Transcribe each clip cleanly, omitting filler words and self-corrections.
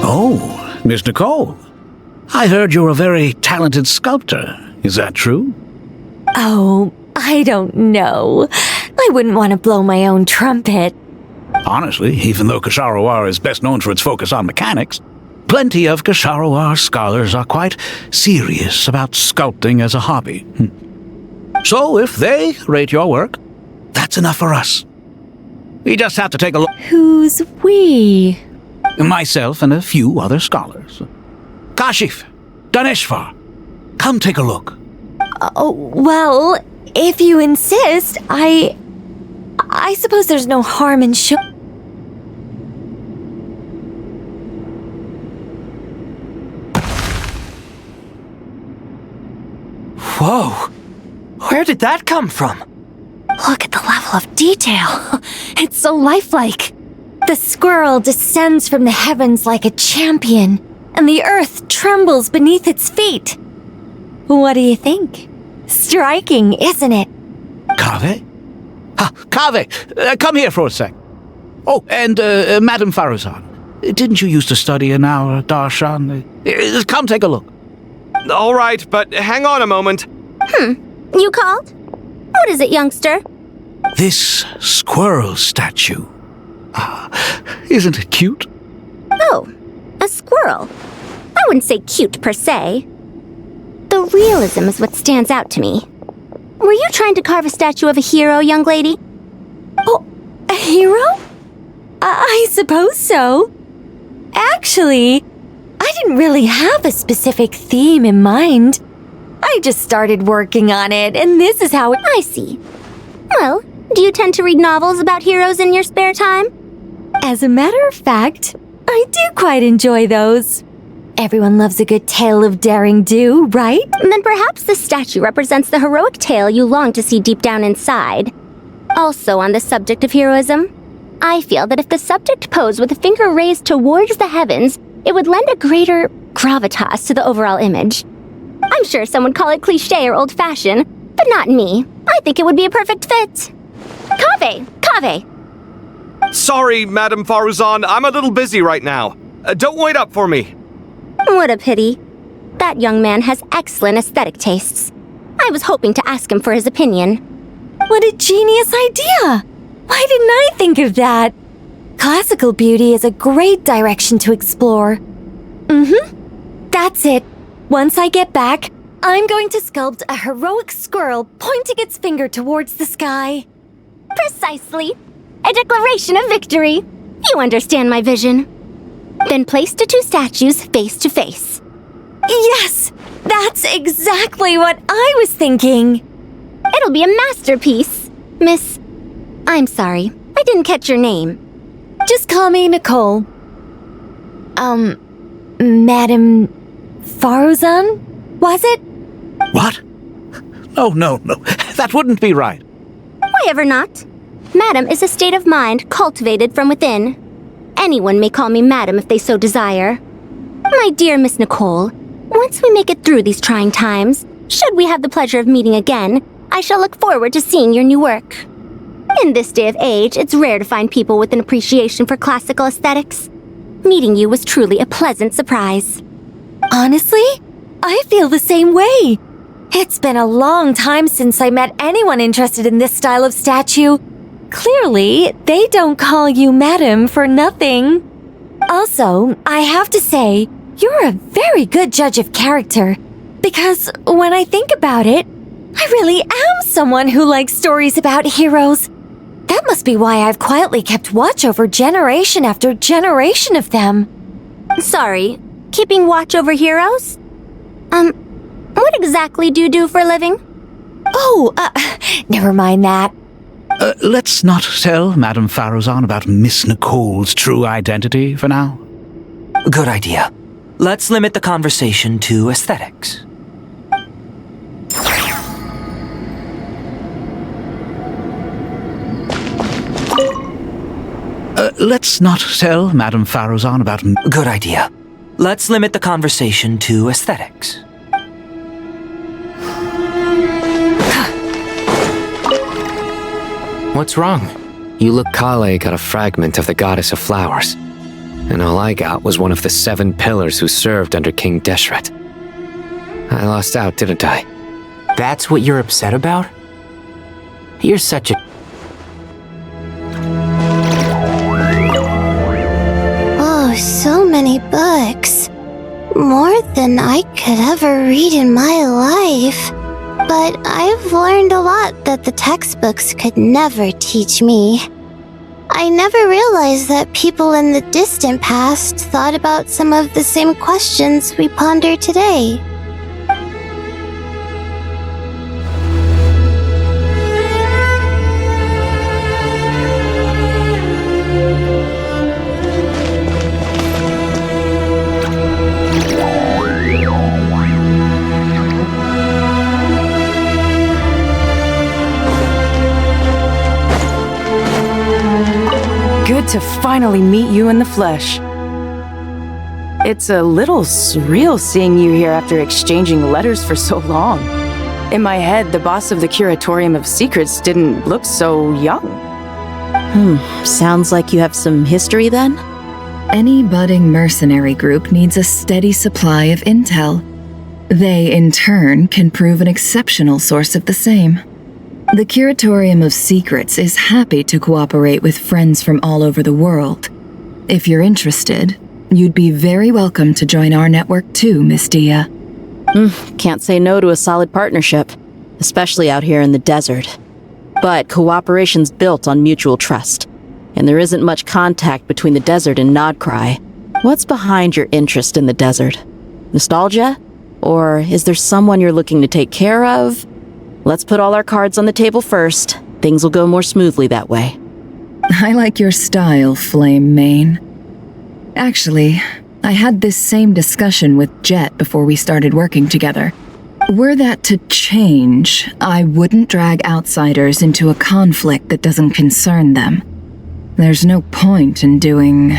Oh, Miss Nicole. I heard you're a very talented sculptor. Is that true? Oh, I don't know. I wouldn't want to blow my own trumpet. Honestly, even though Kasharawar is best known for its focus on mechanics, plenty of Kasharawar scholars are quite serious about sculpting as a hobby. So if they rate your work, that's enough for us. We just have to take a look. Who's we? Myself and a few other scholars. Kashif, Daneshvar, come take a look. Oh, well, if you insist, I suppose there's no harm in Whoa! Where did that come from? Look at the level of detail. It's so lifelike. The squirrel descends from the heavens like a champion, and the earth trembles beneath its feet. What do you think? Striking, isn't it? Kaveh? Kaveh, come here for a sec. Oh, and Madame Faruzan, didn't you used to study in our darshan? Come take a look. All right, but hang on a moment. You called? What is it, youngster? This squirrel statue. Isn't it cute? Oh, a squirrel. I wouldn't say cute per se. The realism is what stands out to me. Were you trying to carve a statue of a hero, young lady? Oh, a hero? I suppose so. Actually, I didn't really have a specific theme in mind. I just started working on it, and this is how I see. Well, do you tend to read novels about heroes in your spare time? As a matter of fact, I do quite enjoy those. Everyone loves a good tale of daring do, right? Then perhaps the statue represents the heroic tale you long to see deep down inside. Also on the subject of heroism, I feel that if the subject posed with a finger raised towards the heavens, it would lend a greater gravitas to the overall image. I'm sure some would call it cliché or old-fashioned, but not me. I think it would be a perfect fit. Kaveh! Sorry, Madame Faruzan, I'm a little busy right now. Don't wait up for me. What a pity. That young man has excellent aesthetic tastes. I was hoping to ask him for his opinion. What a genius idea! Why didn't I think of that? Classical beauty is a great direction to explore. That's it. Once I get back, I'm going to sculpt a heroic squirrel pointing its finger towards the sky. Precisely. A declaration of victory. You understand my vision. Then place the two statues face to face. Yes! That's exactly what I was thinking. It'll be a masterpiece. Miss... I'm sorry. I didn't catch your name. Just call me Nicole. Madame Faruzan? Was it? What? No. That wouldn't be right. Why ever not? Madam is a state of mind cultivated from within. Anyone may call me Madam if they so desire. My dear Miss Nicole, once we make it through these trying times, should we have the pleasure of meeting again, I shall look forward to seeing your new work. In this day of age, it's rare to find people with an appreciation for classical aesthetics. Meeting you was truly a pleasant surprise. Honestly, I feel the same way. It's been a long time since I met anyone interested in this style of statue. Clearly, they don't call you Madam for nothing. Also, I have to say, you're a very good judge of character. Because when I think about it, I really am someone who likes stories about heroes. That must be why I've quietly kept watch over generation after generation of them. Sorry, keeping watch over heroes? What exactly do you do for a living? Oh, never mind that. Let's not tell Madame Faruzan about Miss Nicole's true identity for now. Good idea. Let's limit the conversation to aesthetics. Let's not tell Madame Faruzan about... Good idea. Let's limit the conversation to aesthetics. What's wrong? You look Kale got a fragment of the goddess of flowers. And all I got was one of the 7 pillars who served under King Deshret. I lost out, didn't I? That's what you're upset about? You're such a... Oh, so many books. More than I could ever read in my life. But I've learned a lot that the textbooks could never teach me. I never realized that people in the distant past thought about some of the same questions we ponder today. Good to finally meet you in the flesh. It's a little surreal seeing you here after exchanging letters for so long. In my head, the boss of the Curatorium of Secrets didn't look so young. Sounds like you have some history then? Any budding mercenary group needs a steady supply of intel. They, in turn, can prove an exceptional source of the same. The Curatorium of Secrets is happy to cooperate with friends from all over the world. If you're interested, you'd be very welcome to join our network too, Miss Dia. Can't say no to a solid partnership, especially out here in the desert. But cooperation's built on mutual trust, and there isn't much contact between the desert and Nodcry. What's behind your interest in the desert? Nostalgia? Or is there someone you're looking to take care of? Let's put all our cards on the table first. Things will go more smoothly that way. I like your style, Flame Mane. Actually, I had this same discussion with Jet before we started working together. Were that to change, I wouldn't drag outsiders into a conflict that doesn't concern them. There's no point in doing...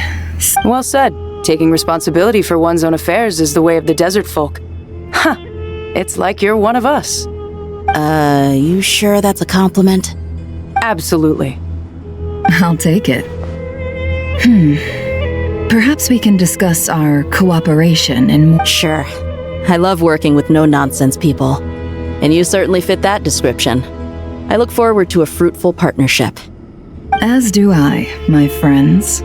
Well said. Taking responsibility for one's own affairs is the way of the desert folk. Huh. It's like you're one of us. You sure that's a compliment? Absolutely. I'll take it. Perhaps we can discuss our cooperation in more... Sure. I love working with no-nonsense people. And you certainly fit that description. I look forward to a fruitful partnership. As do I, my friends.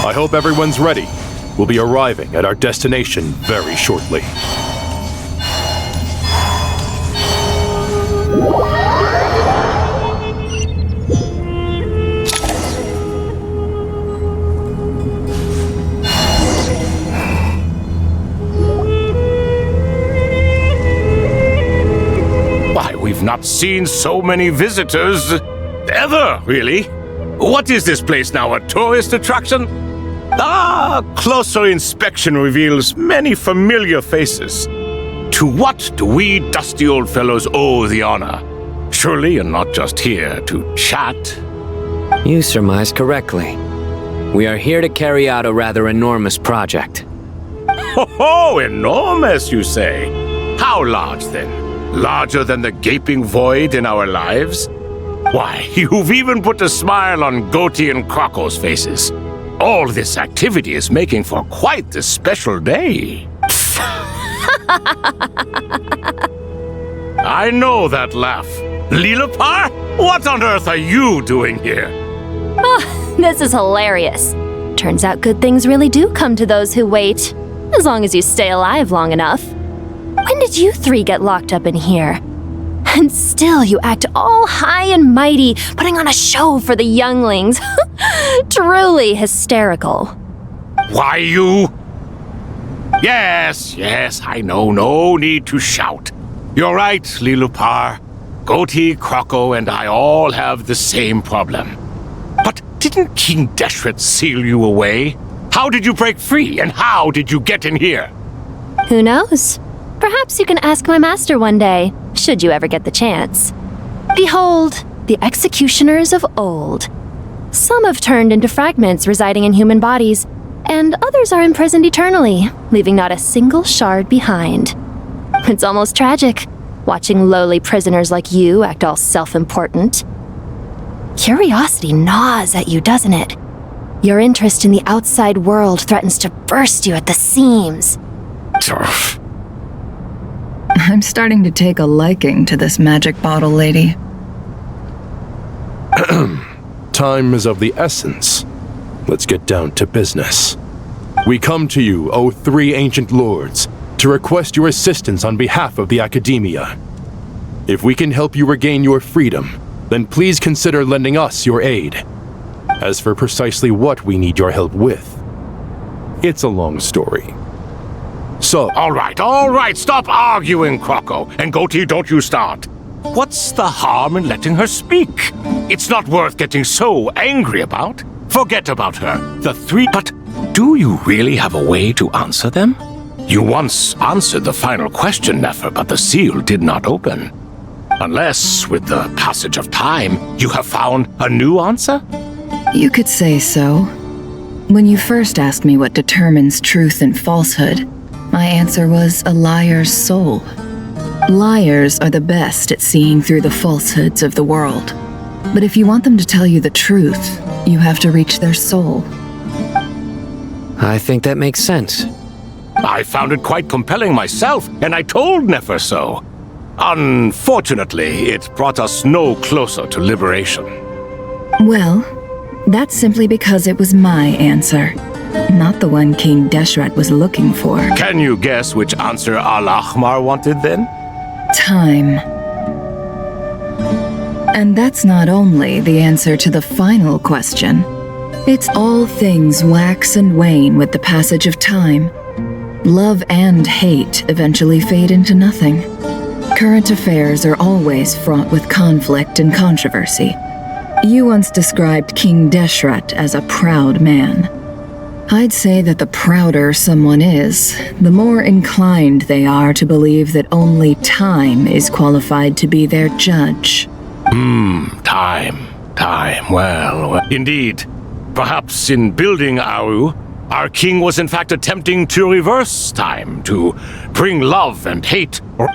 I hope everyone's ready. We'll be arriving at our destination very shortly. Why, we've not seen so many visitors ever, really. What is this place now, a tourist attraction? Closer inspection reveals many familiar faces. To what do we dusty old fellows owe the honor? Surely you're not just here to chat. You surmise correctly. We are here to carry out a rather enormous project. Ho, enormous, you say? How large, then? Larger than the gaping void in our lives? Why, you've even put a smile on Goatee and Crocco's faces. All this activity is making for quite the special day. I know that laugh. Lilapar, what on earth are you doing here? Oh, this is hilarious. Turns out good things really do come to those who wait. As long as you stay alive long enough. When did you three get locked up in here? And still you act all high and mighty, putting on a show for the younglings. Truly hysterical. Why, you... Yes, I know, no need to shout. You're right, Lilupar. Goatee, Croco, and I all have the same problem. But didn't King Deshret seal you away? How did you break free, and how did you get in here? Who knows? Perhaps you can ask my master one day, should you ever get the chance. Behold, the executioners of old. Some have turned into fragments residing in human bodies, and others are imprisoned eternally, leaving not a single shard behind. It's almost tragic, watching lowly prisoners like you act all self-important. Curiosity gnaws at you, doesn't it? Your interest in the outside world threatens to burst you at the seams. Turf. I'm starting to take a liking to this magic bottle lady. Time is of the essence. Let's get down to business. We come to you, O three ancient lords, to request your assistance on behalf of the Academia. If we can help you regain your freedom, then please consider lending us your aid. As for precisely what we need your help with, it's a long story. So... All right, stop arguing, Croco. And Goatee, don't you start. What's the harm in letting her speak? It's not worth getting so angry about. Forget about her. The three... But do you really have a way to answer them? You once answered the final question, Nefer, but the seal did not open. Unless, with the passage of time, you have found a new answer? You could say so. When you first asked me what determines truth and falsehood, my answer was a liar's soul. Liars are the best at seeing through the falsehoods of the world. But if you want them to tell you the truth, you have to reach their soul. I think that makes sense. I found it quite compelling myself, and I told Nefer so. Unfortunately, it brought us no closer to liberation. Well, that's simply because it was my answer, not the one King Deshret was looking for. Can you guess which answer Al-Ahmar wanted then? Time. And that's not only the answer to the final question. It's all things wax and wane with the passage of time. Love and hate eventually fade into nothing. Current affairs are always fraught with conflict and controversy. You once described King Deshret as a proud man. I'd say that the prouder someone is, the more inclined they are to believe that only time is qualified to be their judge. Time. Well, indeed. Perhaps in building Aru, our king was in fact attempting to reverse time, to bring love and hate, or...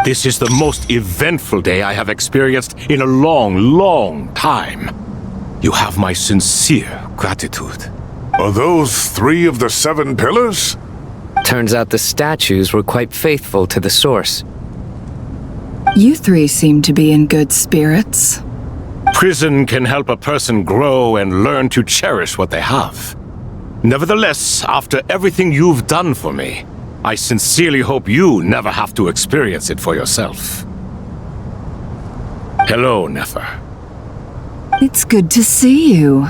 This is the most eventful day I have experienced in a long time. You have my sincere gratitude. Are those 3 of the 7 pillars? Turns out the statues were quite faithful to the source. You 3 seem to be in good spirits. Prison can help a person grow and learn to cherish what they have. Nevertheless, after everything you've done for me, I sincerely hope you never have to experience it for yourself. Hello, Nefer. It's good to see you,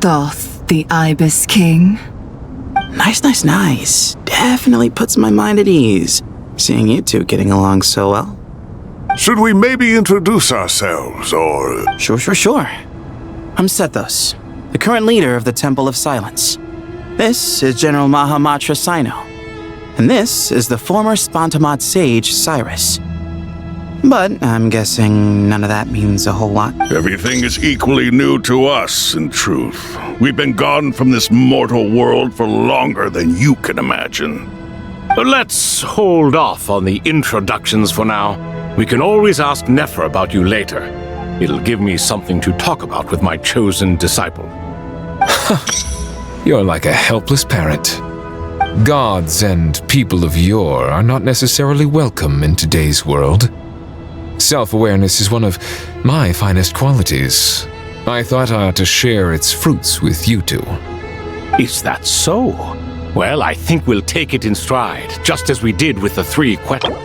Thoth, the Ibis King. Nice. Definitely puts my mind at ease, seeing you 2 getting along so well. Should we maybe introduce ourselves, or... Sure. I'm Sethos, the current leader of the Temple of Silence. This is General Mahamatra Sino. And this is the former Spantamad sage, Cyrus. But I'm guessing none of that means a whole lot. Everything is equally new to us, in truth. We've been gone from this mortal world for longer than you can imagine. Let's hold off on the introductions for now. We can always ask Nefer about you later. It'll give me something to talk about with my chosen disciple. You're like a helpless parrot. Gods and people of yore are not necessarily welcome in today's world. Self-awareness is one of my finest qualities. I thought I ought to share its fruits with you two. Is that so? Well, I think we'll take it in stride, just as we did with the 3 questions.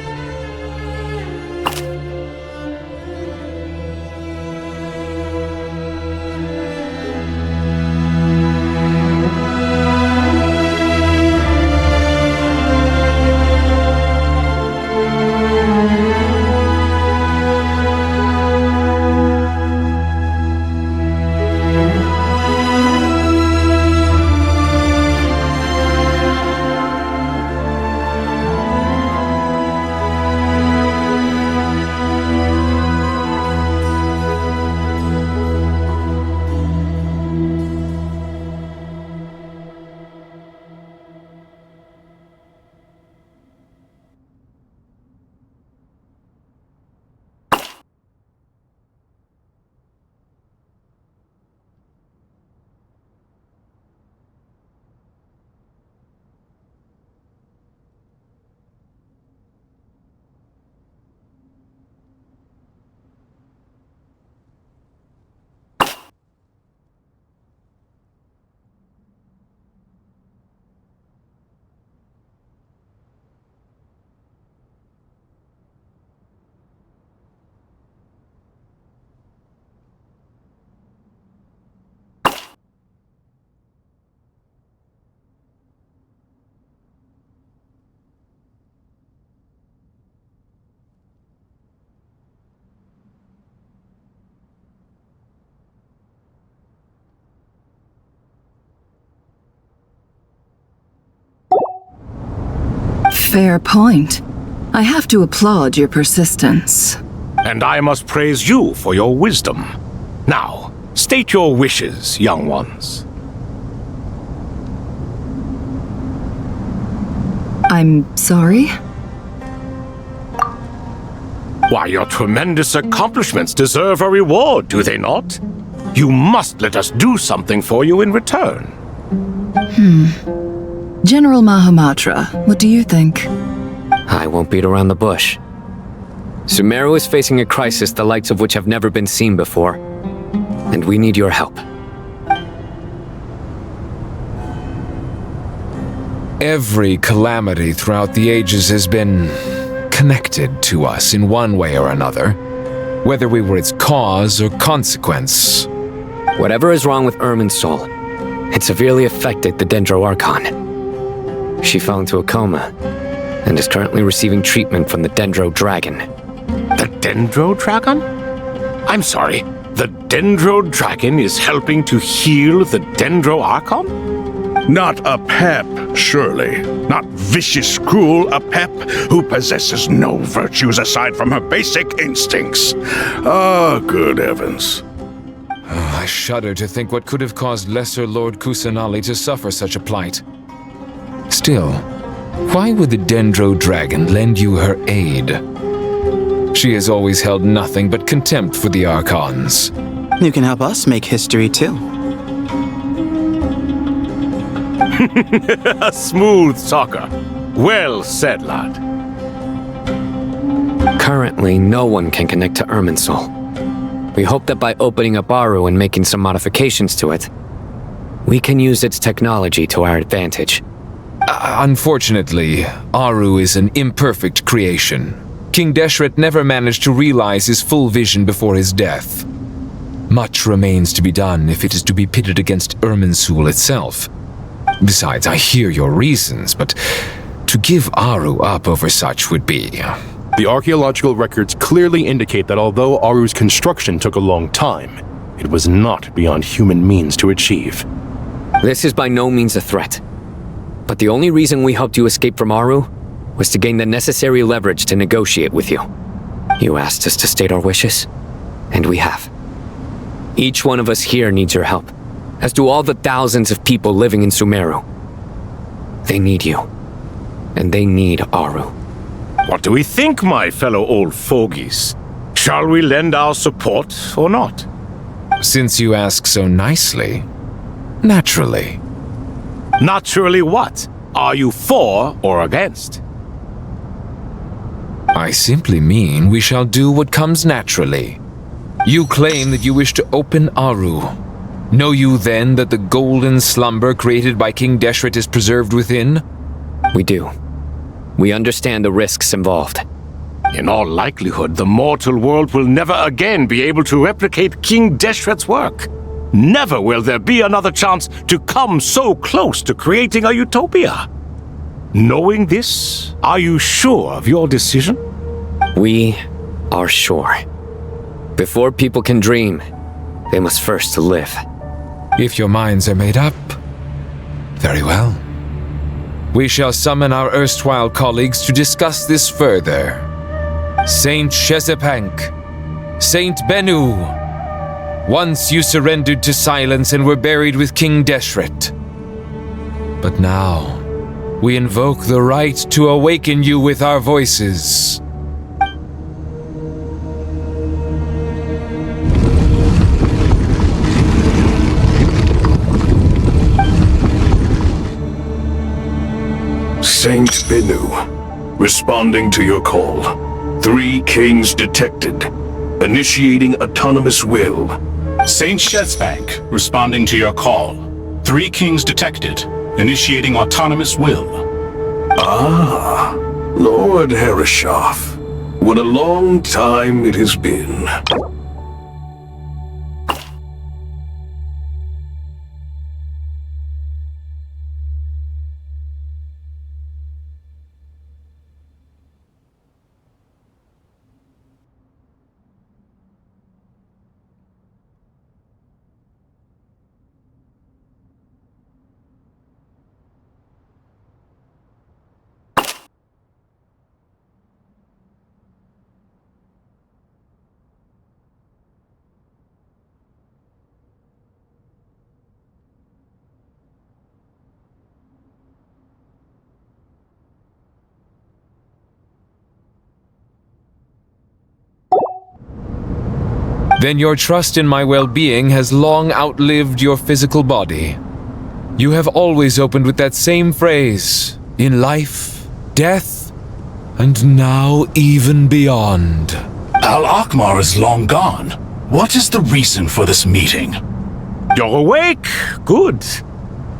Fair point. I have to applaud your persistence. And I must praise you for your wisdom. Now, state your wishes, young ones. I'm sorry? Why, your tremendous accomplishments deserve a reward, do they not? You must let us do something for you in return. General Mahamatra, what do you think? I won't beat around the bush. Sumeru is facing a crisis the likes of which have never been seen before. And we need your help. Every calamity throughout the ages has been connected to us in one way or another, whether we were its cause or consequence. Whatever is wrong with Irminsul, it severely affected the Dendro Archon. She fell into a coma and is currently receiving treatment from the Dendro Dragon. The Dendro Dragon? I'm sorry, the Dendro Dragon is helping to heal the Dendro Archon? Not a pep, surely. Not vicious, cruel a pep who possesses no virtues aside from her basic instincts. Ah, good heavens. I shudder to think what could have caused Lesser Lord Kusanali to suffer such a plight. Still, why would the Dendro Dragon lend you her aid? She has always held nothing but contempt for the Archons. You can help us make history too. A smooth talker. Well said, lad. Currently, no one can connect to Irminsul. We hope that by opening up Aru and making some modifications to it, we can use its technology to our advantage. Unfortunately, Aru is an imperfect creation. King Deshret never managed to realize his full vision before his death. Much remains to be done if it is to be pitted against Irminsul itself. Besides, I hear your reasons, but to give Aru up over such would be... The archaeological records clearly indicate that although Aru's construction took a long time, it was not beyond human means to achieve. This is by no means a threat. But the only reason we helped you escape from Aru was to gain the necessary leverage to negotiate with you. You asked us to state our wishes, and we have. Each one of us here needs your help, as do all the thousands of people living in Sumeru. They need you, and they need Aru. What do we think, my fellow old fogies? Shall we lend our support or not? Since you ask so nicely, naturally. Naturally what? Are you for or against? I simply mean we shall do what comes naturally. You claim that you wish to open Aru. Know you then that the golden slumber created by King Deshret is preserved within? We do. We understand the risks involved. In all likelihood, the mortal world will never again be able to replicate King Deshret's work. Never will there be another chance to come so close to creating a utopia. Knowing this, are you sure of your decision? We are sure. Before people can dream, they must first live. If your minds are made up, very well. We shall summon our erstwhile colleagues to discuss this further. Saint Shezepank, Saint Bennu, once you surrendered to silence and were buried with King Deshret. But now, we invoke the right to awaken you with our voices. Saint Bennu, responding to your call. 3 kings detected. Initiating autonomous will. Saint Shezbank, responding to your call. 3 kings detected. Initiating autonomous will. Ah, Lord Herreshoff. What a long time it has been. Then your trust in my well-being has long outlived your physical body. You have always opened with that same phrase, in life, death, and now even beyond. Al-Akmar is long gone. What is the reason for this meeting? You're awake? Good.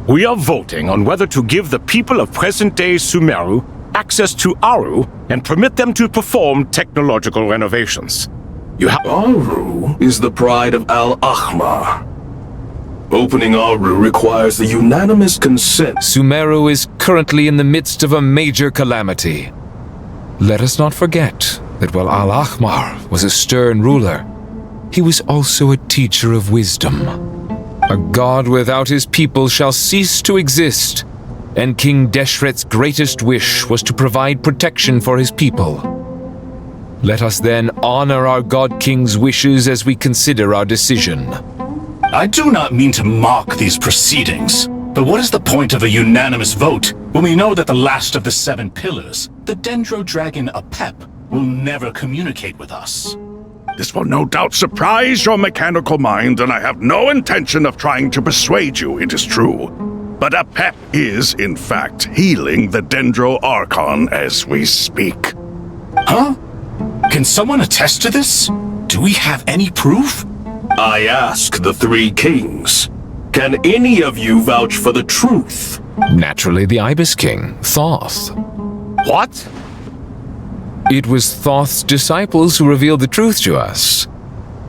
We are voting on whether to give the people of present-day Sumeru access to Aru and permit them to perform technological renovations. Aru is the pride of Al-Akmar. Opening Aru requires the unanimous consent. Sumeru is currently in the midst of a major calamity. Let us not forget that while Al-Akmar was a stern ruler, he was also a teacher of wisdom. A god without his people shall cease to exist, and King Deshret's greatest wish was to provide protection for his people. Let us then honor our God King's wishes as we consider our decision. I do not mean to mock these proceedings, but what is the point of a unanimous vote when we know that the last of the 7 pillars, the Dendro Dragon Apep, will never communicate with us? This will no doubt surprise your mechanical mind, and I have no intention of trying to persuade you it is true. But Apep is, in fact, healing the Dendro Archon as we speak. Huh? Can someone attest to this? Do we have any proof? I ask the 3 kings. Can any of you vouch for the truth? Naturally, the Ibis King, Thoth. What? It was Thoth's disciples who revealed the truth to us.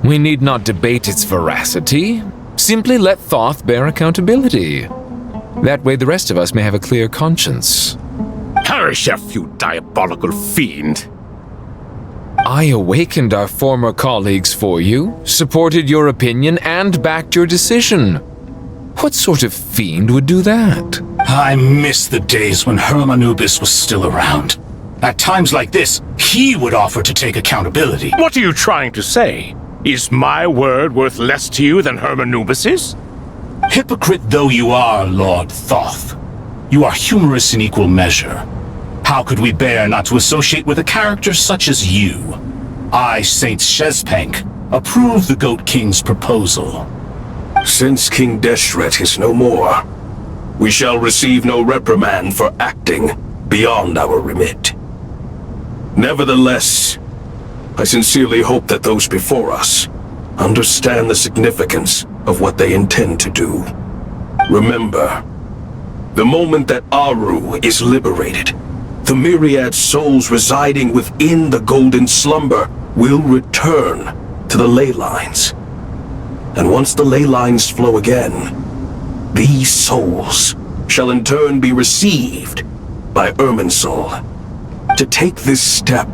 We need not debate its veracity. Simply let Thoth bear accountability. That way the rest of us may have a clear conscience. Herreshoff, you diabolical fiend! I awakened our former colleagues for you, supported your opinion, and backed your decision. What sort of fiend would do that? I miss the days when Hermanubis was still around. At times like this, he would offer to take accountability. What are you trying to say? Is my word worth less to you than Hermanubis's? Hypocrite though you are, Lord Thoth, you are humorous in equal measure. How could we bear not to associate with a character such as you? I, Saint Shezpank, approve the Goat King's proposal. Since King Deshret is no more, we shall receive no reprimand for acting beyond our remit. Nevertheless, I sincerely hope that those before us understand the significance of what they intend to do. Remember, the moment that Aru is liberated, the myriad souls residing within the Golden Slumber will return to the ley lines. And once the ley lines flow again, these souls shall in turn be received by Irminsul. To take this step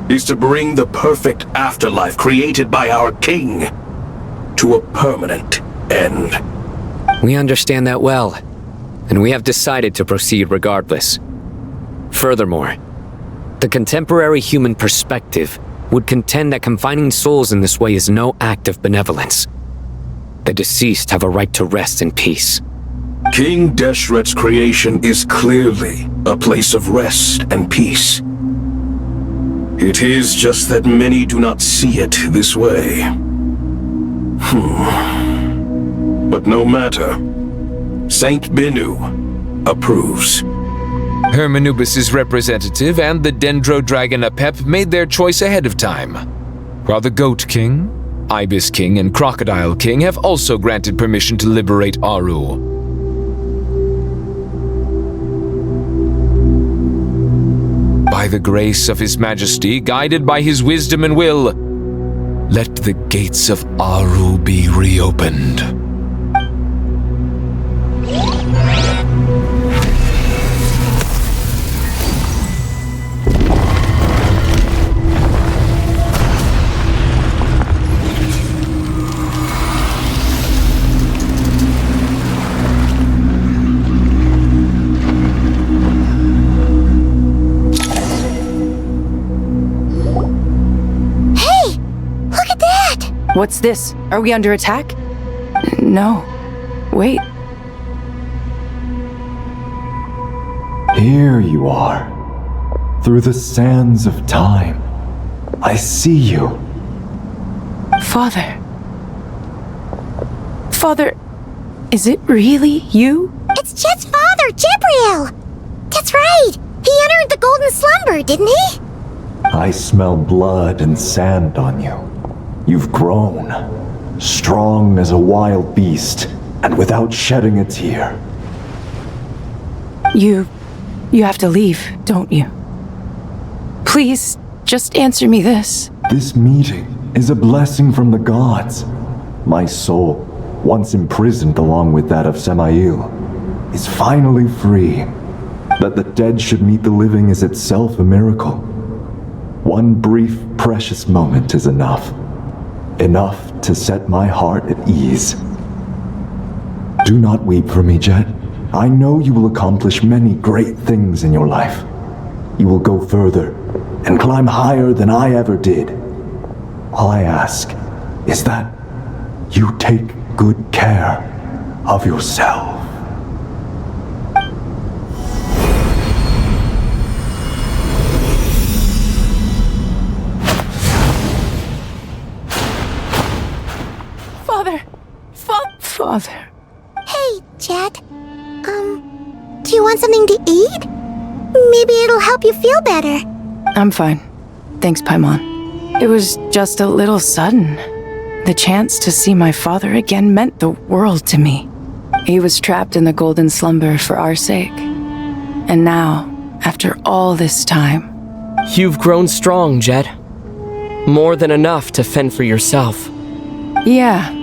is to bring the perfect afterlife created by our king to a permanent end. We understand that well, and we have decided to proceed regardless. Furthermore, the contemporary human perspective would contend that confining souls in this way is no act of benevolence. The deceased have a right to rest in peace. King Deshret's creation is clearly a place of rest and peace. It is just that many do not see it this way. But no matter. Saint Binu approves. Hermanubis' representative and the Dendro Dragon Apep made their choice ahead of time, while the Goat King, Ibis King, and Crocodile King have also granted permission to liberate Aru. By the grace of His Majesty, guided by his wisdom and will, let the gates of Aru be reopened. What's this? Are we under attack? No. Wait. Here you are. Through the sands of time. I see you. Father. Father, is it really you? It's Chet's father, Jibriel! That's right! He entered the Golden Slumber, didn't he? I smell blood and sand on you. You've grown, strong as a wild beast, and without shedding a tear. You have to leave, don't you? Please, just answer me this. This meeting is a blessing from the gods. My soul, once imprisoned along with that of Semail, is finally free. That the dead should meet the living is itself a miracle. One brief, precious moment is enough. Enough to set my heart at ease. Do not weep for me, Jet. I know you will accomplish many great things in your life. You will go further and climb higher than I ever did. All I ask is that you take good care of yourself. Father. Hey, Jet. Do you want something to eat? Maybe it'll help you feel better. I'm fine. Thanks, Paimon. It was just a little sudden. The chance to see my father again meant the world to me. He was trapped in the Golden Slumber for our sake. And now, after all this time... You've grown strong, Jet. More than enough to fend for yourself. Yeah.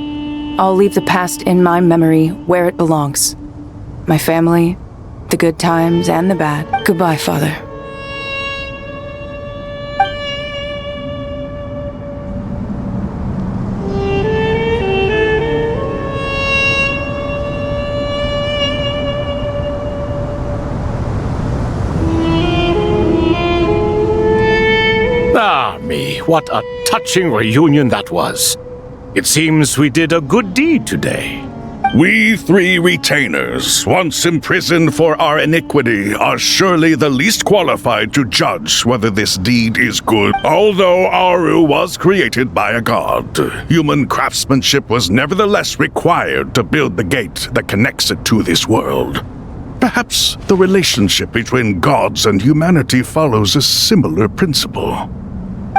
I'll leave the past in my memory where it belongs. My family, the good times and the bad. Goodbye, Father. Ah, me, what a touching reunion that was. It seems we did a good deed today. We three retainers, once imprisoned for our iniquity, are surely the least qualified to judge whether this deed is good. Although Aru was created by a god, human craftsmanship was nevertheless required to build the gate that connects it to this world. Perhaps the relationship between gods and humanity follows a similar principle.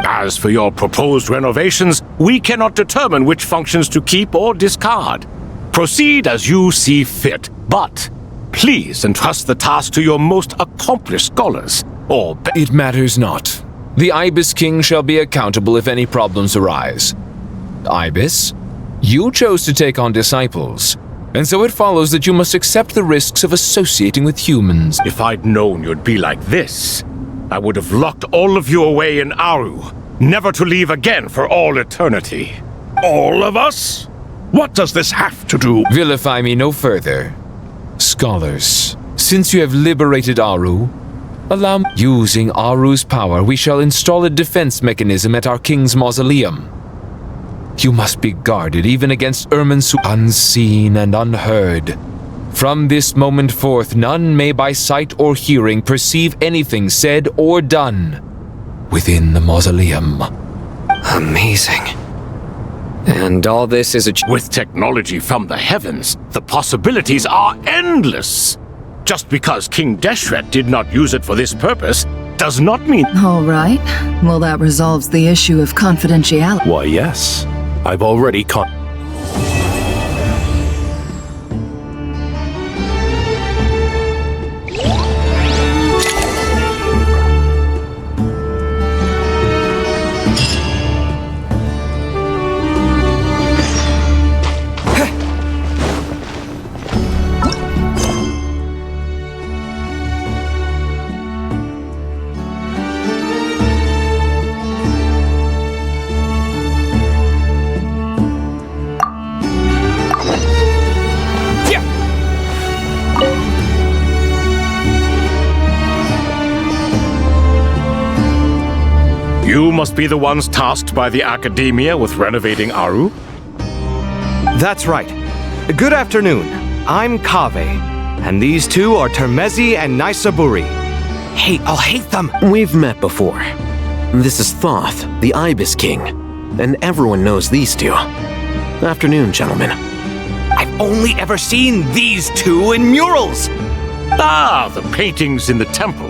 As for your proposed renovations, we cannot determine which functions to keep or discard. Proceed as you see fit, but please entrust the task to your most accomplished scholars, or... It matters not. The Ibis King shall be accountable if any problems arise. Ibis, you chose to take on disciples, and so it follows that you must accept the risks of associating with humans. If I'd known you'd be like this, I would have locked all of you away in Aru, never to leave again for all eternity. All of us? What does this have to do? Vilify me no further. Scholars, since you have liberated Aru, allow me. Using Aru's power, we shall install a defense mechanism at our king's mausoleum. You must be guarded even against Irminsul, unseen and unheard. From this moment forth, none may by sight or hearing perceive anything said or done within the mausoleum. Amazing. And all this is with technology from the heavens, the possibilities are endless. Just because King Deshret did not use it for this purpose does not mean... All right. Well, that resolves the issue of confidentiality. Why, yes. I've already You must be the ones tasked by the Academia with renovating Aru? That's right. Good afternoon. I'm Kave, and these two are Termezi and Naisaburi. Hey, I'll hate them! We've met before. This is Thoth, the Ibis King, and everyone knows these two. Afternoon, gentlemen. I've only ever seen these two in murals! Ah, the paintings in the temple.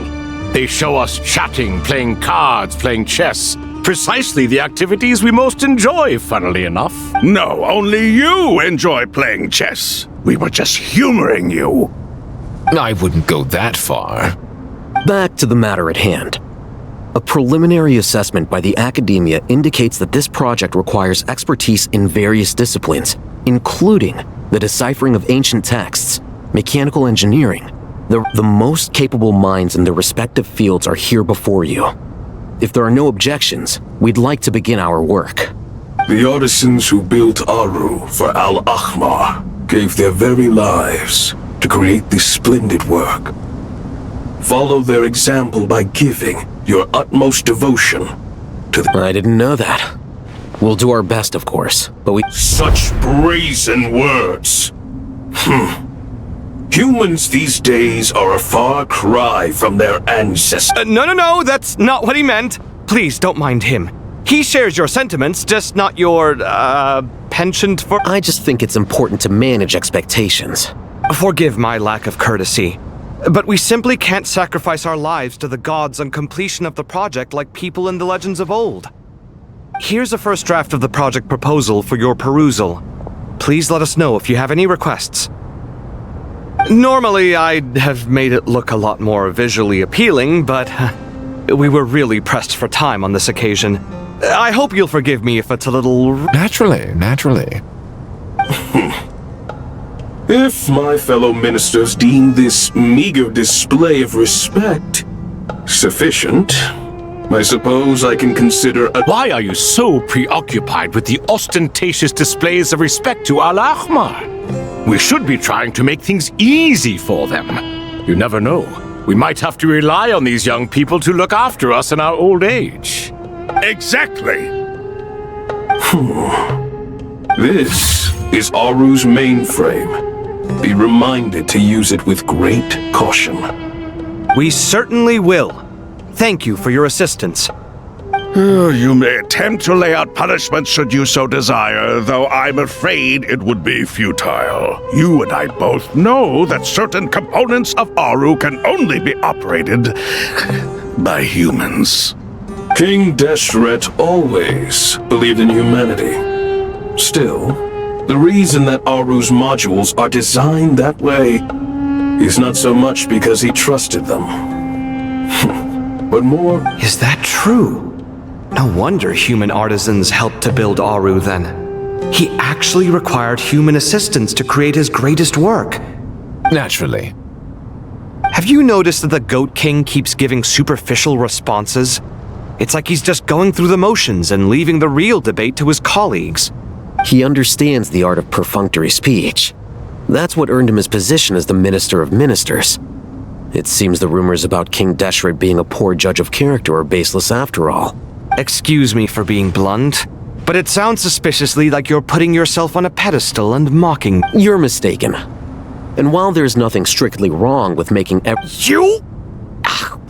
They show us chatting, playing cards, playing chess. Precisely the activities we most enjoy, funnily enough. No, only you enjoy playing chess. We were just humoring you. I wouldn't go that far. Back to the matter at hand. A preliminary assessment by the Academia indicates that this project requires expertise in various disciplines, including the deciphering of ancient texts, mechanical engineering. The most capable minds in their respective fields are here before you. If there are no objections, we'd like to begin our work. The artisans who built Aru for Al-Ahmar gave their very lives to create this splendid work. Follow their example by giving your utmost devotion to the... I didn't know that. We'll do our best, of course, but we... Such brazen words! Humans these days are a far cry from their ancestors. No, that's not what he meant. Please, don't mind him. He shares your sentiments, just not your, penchant for... I just think it's important to manage expectations. Forgive my lack of courtesy, but we simply can't sacrifice our lives to the gods on completion of the project like people in the legends of old. Here's a first draft of the project proposal for your perusal. Please let us know if you have any requests. Normally, I'd have made it look a lot more visually appealing, but we were really pressed for time on this occasion. I hope you'll forgive me if it's a little... Naturally. If my fellow ministers deem this meager display of respect sufficient, I suppose I can consider a... Why are you so preoccupied with the ostentatious displays of respect to Al-Ahmar? We should be trying to make things easy for them. You never know. We might have to rely on these young people to look after us in our old age. Exactly. This is Aru's mainframe. Be reminded to use it with great caution. We certainly will. Thank you for your assistance. You may attempt to lay out punishment should you so desire, though I'm afraid it would be futile. You and I both know that certain components of Aru can only be operated by humans. King Deshret always believed in humanity. Still, the reason that Aru's modules are designed that way is not so much because he trusted them, but more... Is that true? No wonder human artisans helped to build Aru then. He actually required human assistance to create his greatest work. Naturally. Have you noticed that the Goat King keeps giving superficial responses? It's like he's just going through the motions and leaving the real debate to his colleagues. He understands the art of perfunctory speech. That's what earned him his position as the Minister of Ministers. It seems the rumors about King Deshret being a poor judge of character are baseless after all. Excuse me for being blunt, but it sounds suspiciously like you're putting yourself on a pedestal and mocking. You're mistaken. And while there's nothing strictly wrong with making You?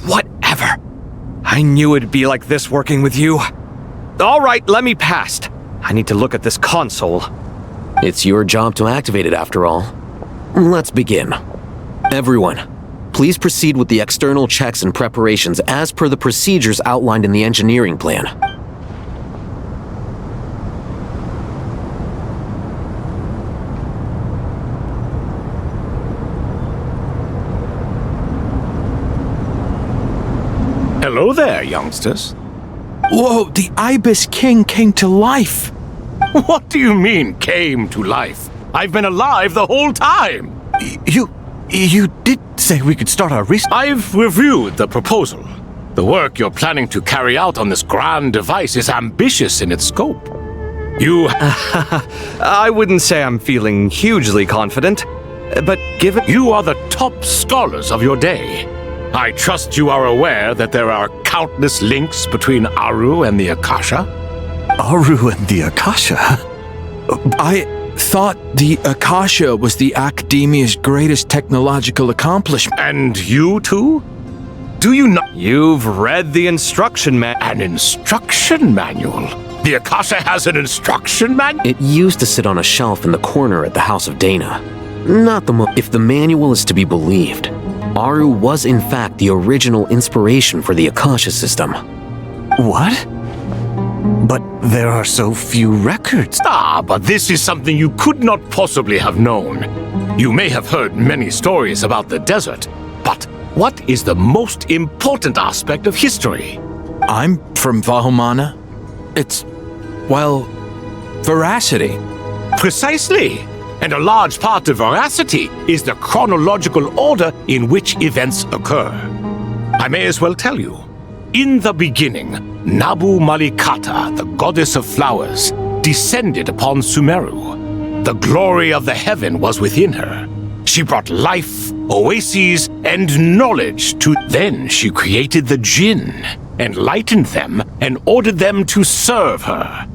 Whatever. I knew it'd be like this working with you. All right, let me past. I need to look at this console. It's your job to activate it after all. Let's begin. Everyone, please proceed with the external checks and preparations as per the procedures outlined in the engineering plan. Hello there, youngsters. Whoa, the Ibis King came to life. What do you mean, came to life? I've been alive the whole time. You did say we could start our research. I've reviewed the proposal. The work you're planning to carry out on this grand device is ambitious in its scope. I wouldn't say I'm feeling hugely confident, but given... You are the top scholars of your day. I trust you are aware that there are countless links between Aru and the Akasha? Aru and the Akasha? I thought the Akasha was the Academia's greatest technological accomplishment. And you too? Do you not? You've read the instruction manual. An instruction manual? The Akasha has an instruction manual? It used to sit on a shelf in the corner at the House of Dana. Not the If the manual is to be believed, Aru was in fact the original inspiration for the Akasha system. What? But there are so few records. But this is something you could not possibly have known. You may have heard many stories about the desert, but what is the most important aspect of history? I'm from Vahumana. It's, well, veracity. Precisely. And a large part of veracity is the chronological order in which events occur. I may as well tell you. In the beginning, Nabu Malikata, the goddess of flowers, descended upon Sumeru. The glory of the heaven was within her. She brought life, oases, and knowledge to... Then she created the jinn, enlightened them, and ordered them to serve her.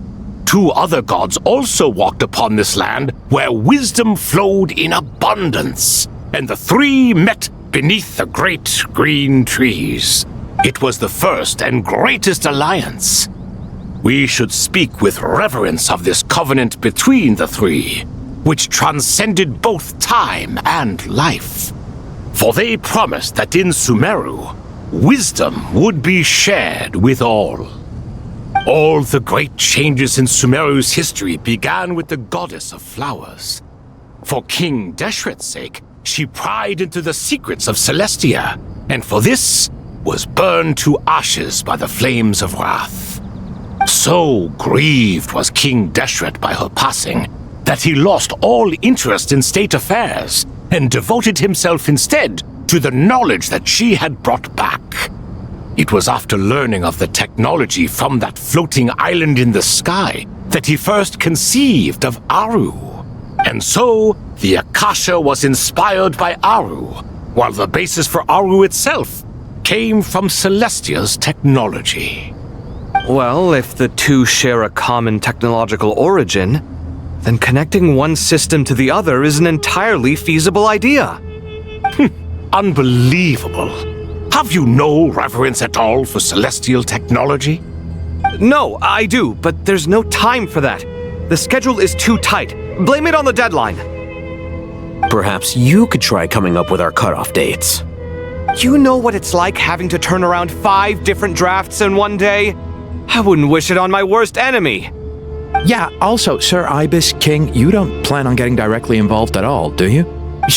Two other gods also walked upon this land where wisdom flowed in abundance, and the three met beneath the great green trees. It was the first and greatest alliance. We should speak with reverence of this covenant between the three, which transcended both time and life. For they promised that in Sumeru, wisdom would be shared with all. All the great changes in Sumeru's history began with the goddess of flowers. For King Deshret's sake, she pried into the secrets of Celestia, and for this was burned to ashes by the flames of wrath. So grieved was King Deshret by her passing that he lost all interest in state affairs and devoted himself instead to the knowledge that she had brought back. It was after learning of the technology from that floating island in the sky that he first conceived of Aru. And so, the Akasha was inspired by Aru, while the basis for Aru itself came from Celestia's technology. Well, if the two share a common technological origin, then connecting one system to the other is an entirely feasible idea. Unbelievable. Have you no reverence at all for celestial technology? No, I do, but there's no time for that. The schedule is too tight. Blame it on the deadline. Perhaps you could try coming up with our cutoff dates. You know what it's like having to turn around 5 different drafts in one day? I wouldn't wish it on my worst enemy. Yeah, also, Sir Ibis, King, you don't plan on getting directly involved at all, do you?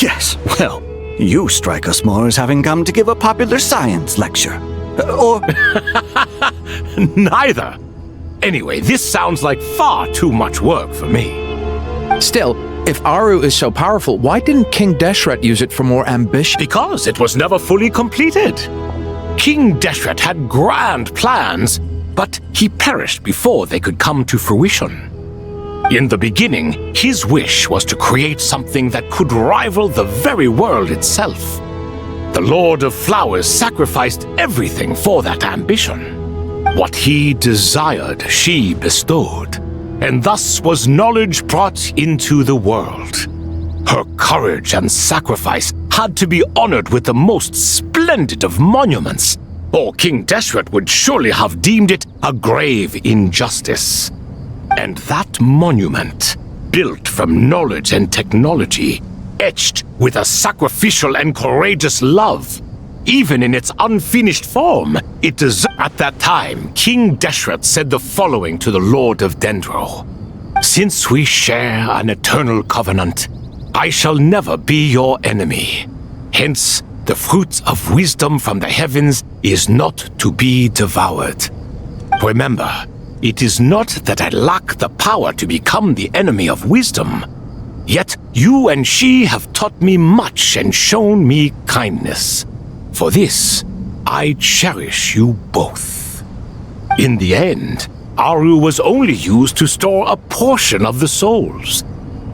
Yes, well, you strike us more as having come to give a popular science lecture. Or... Neither. Anyway, this sounds like far too much work for me. Still, if Aru is so powerful, why didn't King Deshret use it for more ambition? Because it was never fully completed. King Deshret had grand plans, but he perished before they could come to fruition. In the beginning, his wish was to create something that could rival the very world itself. The Lord of Flowers sacrificed everything for that ambition. What he desired, she bestowed, and thus was knowledge brought into the world. Her courage and sacrifice had to be honored with the most splendid of monuments, or King Deshret would surely have deemed it a grave injustice. And that monument, built from knowledge and technology, etched with a sacrificial and courageous love, even in its unfinished form, it deserved. At that time, King Deshret said the following to the Lord of Dendro. Since we share an eternal covenant, I shall never be your enemy. Hence, the fruit of wisdom from the heavens is not to be devoured. Remember, it is not that I lack the power to become the enemy of wisdom. Yet you and she have taught me much and shown me kindness. For this, I cherish you both. In the end, Aru was only used to store a portion of the souls.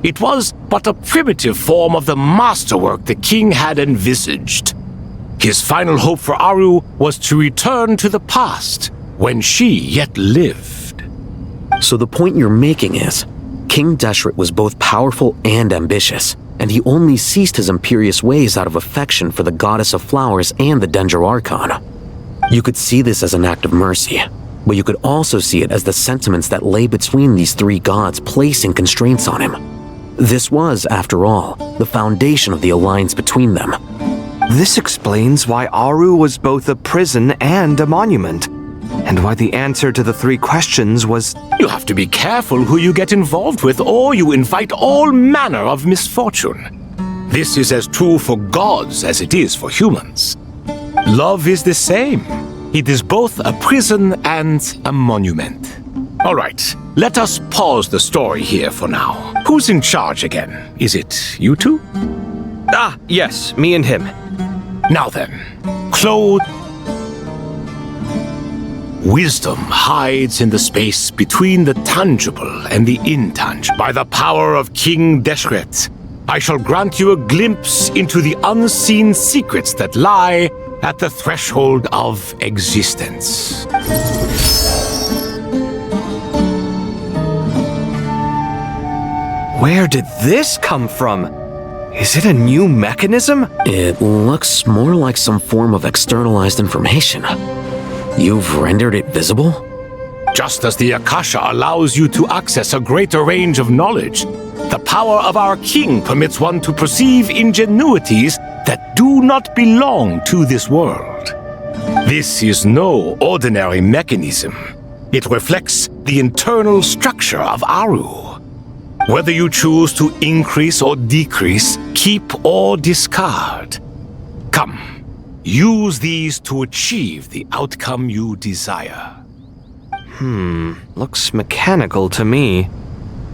It was but a primitive form of the masterwork the king had envisaged. His final hope for Aru was to return to the past, when she yet lived. So the point you're making is, King Deshret was both powerful and ambitious, and he only ceased his imperious ways out of affection for the Goddess of Flowers and the Dendro Archon. You could see this as an act of mercy, but you could also see it as the sentiments that lay between these three gods placing constraints on him. This was, after all, the foundation of the alliance between them. This explains why Aru was both a prison and a monument, and why the answer to the three questions was... You have to be careful who you get involved with, or you invite all manner of misfortune. This is as true for gods as it is for humans. Love is the same. It is both a prison and a monument. All right, let us pause the story here for now. Who's in charge again? Is it you two? Ah, yes, me and him. Now then, Claude. Wisdom hides in the space between the tangible and the intangible. By the power of King Deshret, I shall grant you a glimpse into the unseen secrets that lie at the threshold of existence. Where did this come from? Is it a new mechanism? It looks more like some form of externalized information. You've rendered it visible? Just as the Akasha allows you to access a greater range of knowledge, the power of our king permits one to perceive ingenuities that do not belong to this world. This is no ordinary mechanism. It reflects the internal structure of Aru. Whether you choose to increase or decrease, keep or discard. Come, use these to achieve the outcome you desire. Looks mechanical to me.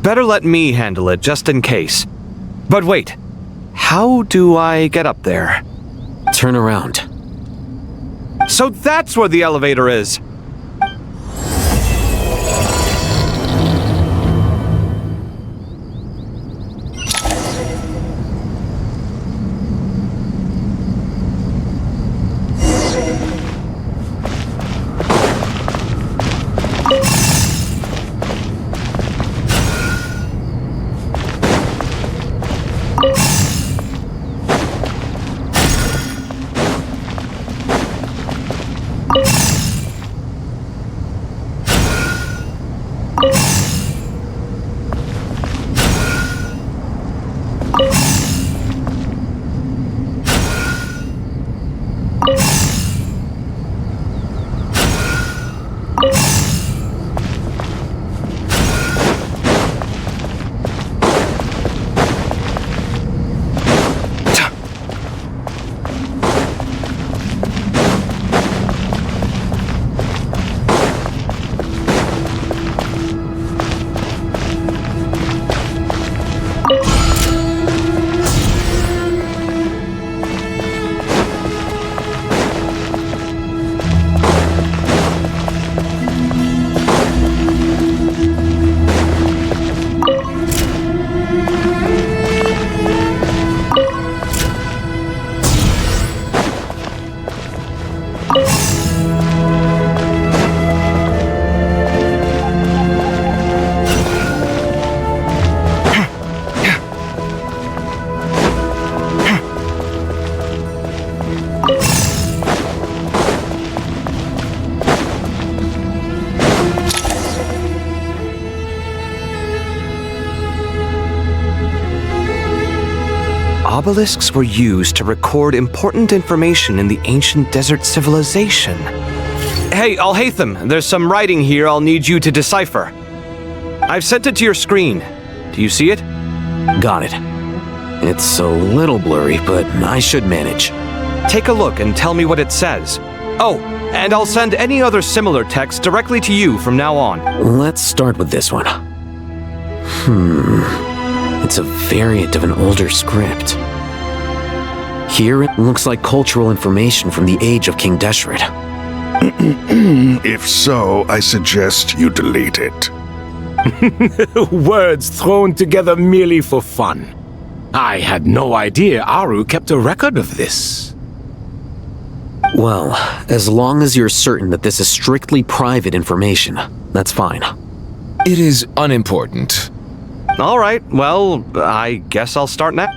Better let me handle it just in case. But wait, how do I get up there? Turn around. So that's where the elevator is! Obelisks were used to record important information in the ancient desert civilization. Hey, Al-Haytham, there's some writing here I'll need you to decipher. I've sent it to your screen. Do you see it? Got it. It's a little blurry, but I should manage. Take a look and tell me what it says. Oh, and I'll send any other similar text directly to you from now on. Let's start with this one. It's a variant of an older script. Here it looks like cultural information from the age of King Deshret. If so, I suggest you delete it. Words thrown together merely for fun. I had no idea Aru kept a record of this. Well, as long as you're certain that this is strictly private information, that's fine. It is unimportant. All right, well, I guess I'll start now.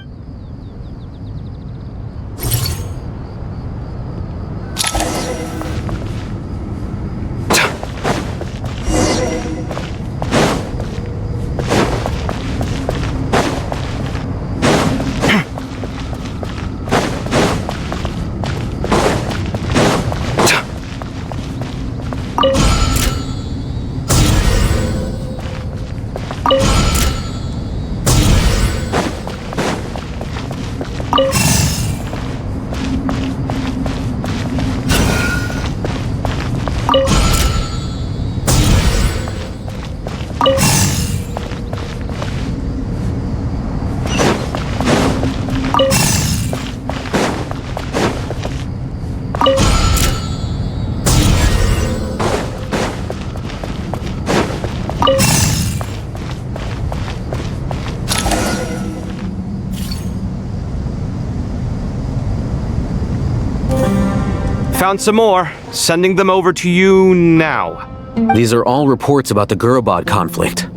Found some more. Sending them over to you now. These are all reports about the Gurubad conflict.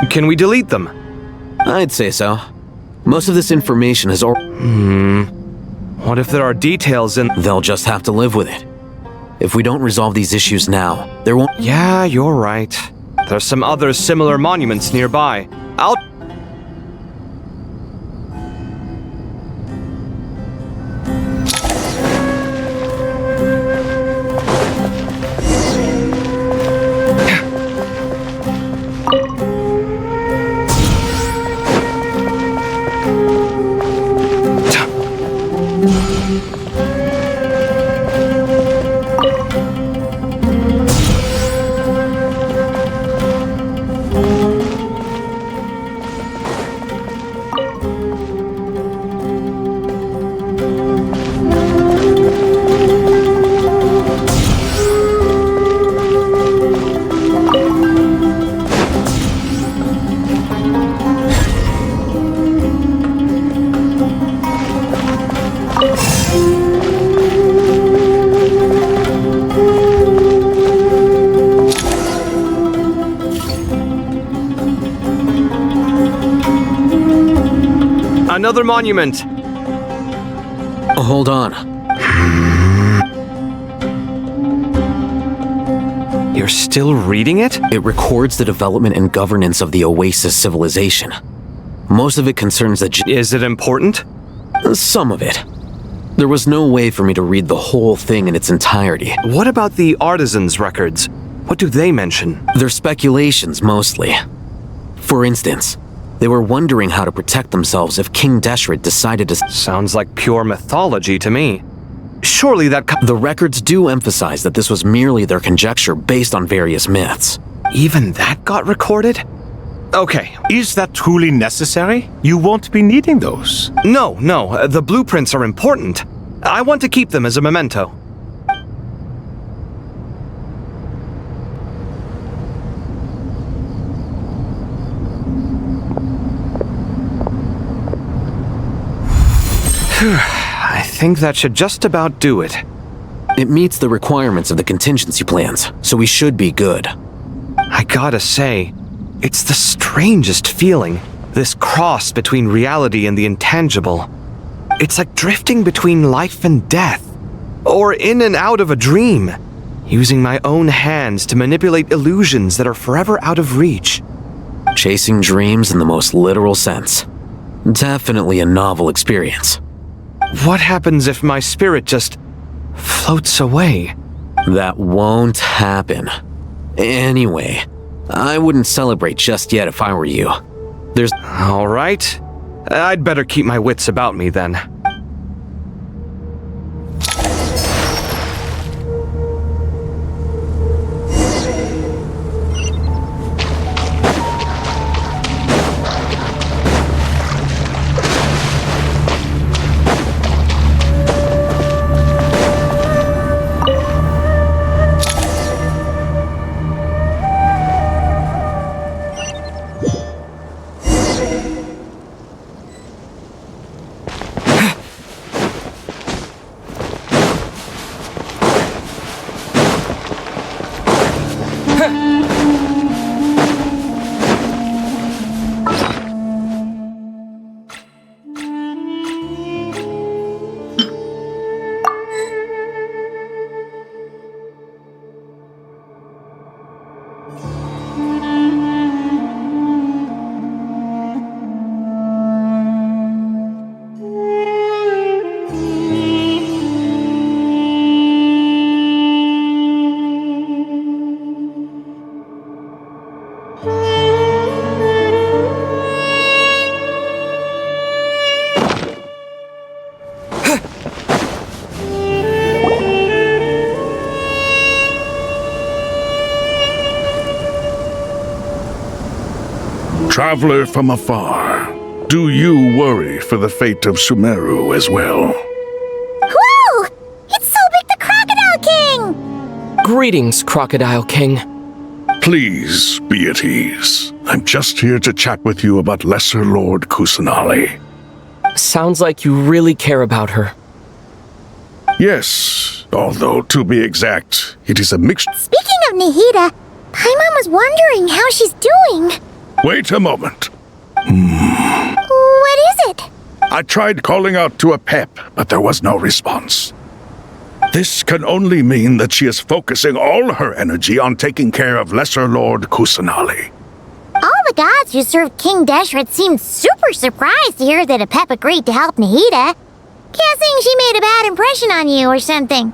Can we delete them? I'd say so. Most of this information is What if there are details in... They'll just have to live with it. If we don't resolve these issues now, there won't... Yeah, you're right. There's some other similar monuments nearby. I'll... Another monument. Hold on. You're still reading it? It records the development and governance of the Oasis civilization. Most of it concerns the... Is it important? Some of it. There was no way for me to read the whole thing in its entirety. What about the artisans' records? What do they mention? They're speculations, mostly. For instance, they were wondering how to protect themselves if King Deshret decided to... Sounds like pure mythology to me. Surely that... The records do emphasize that this was merely their conjecture based on various myths. Even that got recorded? Okay. Is that truly necessary? You won't be needing those. No, the blueprints are important. I want to keep them as a memento. I think that should just about do it. It meets the requirements of the contingency plans, so we should be good. I gotta say, it's the strangest feeling, this cross between reality and the intangible. It's like drifting between life and death, or in and out of a dream, using my own hands to manipulate illusions that are forever out of reach. Chasing dreams in the most literal sense. Definitely a novel experience. What happens if my spirit just floats away? That won't happen. Anyway, I wouldn't celebrate just yet if I were you. All right. I'd better keep my wits about me then. Traveler from afar, do you worry for the fate of Sumeru as well? Whoa! It's so big the Crocodile King! Greetings, Crocodile King. Please be at ease. I'm just here to chat with you about Lesser Lord Kusanali. Sounds like you really care about her. Yes, although to be exact, it is a mixed... Speaking of Nahida, Paimon was wondering how she's doing. Wait a moment. What is it? I tried calling out to a pep, but there was no response. This can only mean that she is focusing all her energy on taking care of Lesser Lord Kusanali. All the gods who served King Deshret seemed super surprised to hear that a pep agreed to help Nahida. Guessing she made a bad impression on you or something.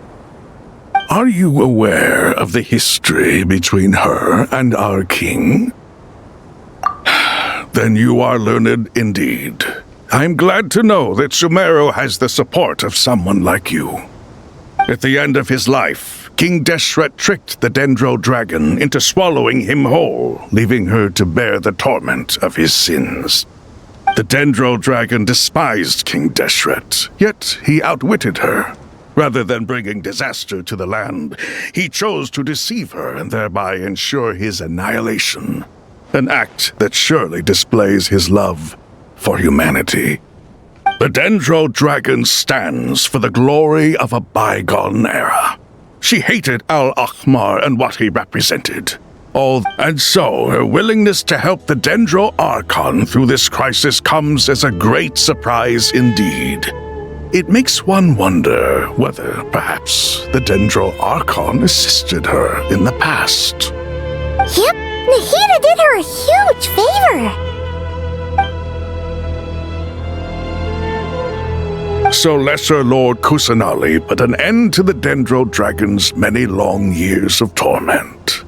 Are you aware of the history between her and our king? Then you are learned indeed. I'm glad to know that Sumeru has the support of someone like you. At the end of his life, King Deshret tricked the Dendro Dragon into swallowing him whole, leaving her to bear the torment of his sins. The Dendro Dragon despised King Deshret, yet he outwitted her. Rather than bringing disaster to the land, he chose to deceive her and thereby ensure his annihilation. An act that surely displays his love for humanity. The Dendro Dragon stands for the glory of a bygone era. She hated Al-Akhmar and what he represented. And so her willingness to help the Dendro Archon through this crisis comes as a great surprise indeed. It makes one wonder whether, perhaps, the Dendro Archon assisted her in the past. Yep, Nahida did her a huge favor. So Lesser Lord Kusanali put an end to the Dendro Dragon's many long years of torment.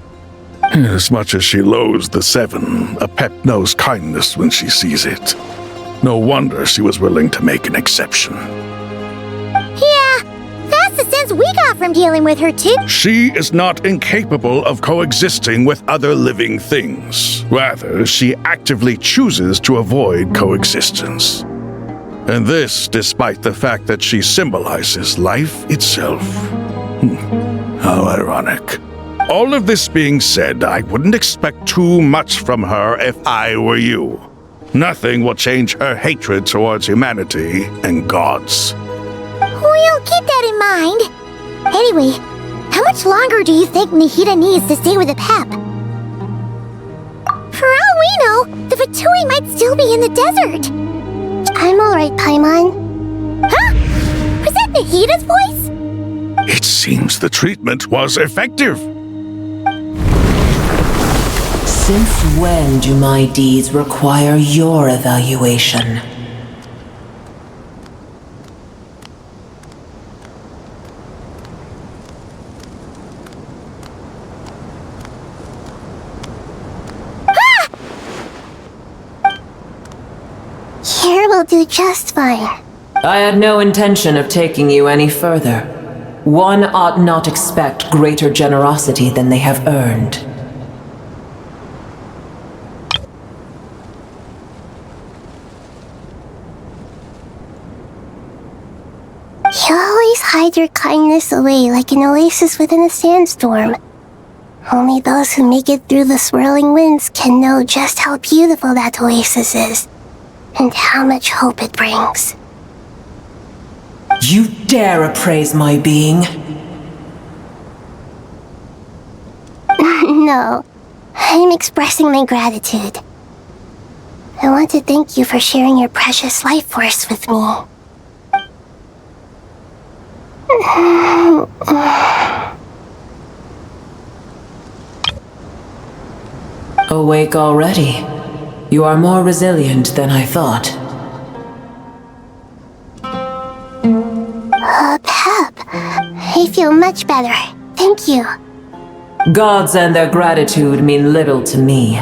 As much as she loathes the Seven, a pep knows kindness when she sees it. No wonder she was willing to make an exception. Yeah, that's the sense we got from dealing with her too. She is not incapable of coexisting with other living things. Rather, she actively chooses to avoid coexistence. And this despite the fact that she symbolizes life itself. How ironic. All of this being said, I wouldn't expect too much from her if I were you. Nothing will change her hatred towards humanity and gods. We'll keep that in mind. Anyway, how much longer do you think Nahida needs to stay with the pep? For all we know, the Fatui might still be in the desert. I'm alright, Paimon. Huh? Was that Nahida's voice? It seems the treatment was effective. Since when do my deeds require your evaluation? Here will do just fine. I had no intention of taking you any further. One ought not expect greater generosity than they have earned. You always hide your kindness away like an oasis within a sandstorm. Only those who make it through the swirling winds can know just how beautiful that oasis is, and how much hope it brings. You dare appraise my being? No, I'm expressing my gratitude. I want to thank you for sharing your precious life force with me. Awake already. You are more resilient than I thought. Pep, I feel much better. Thank you. Gods and their gratitude mean little to me.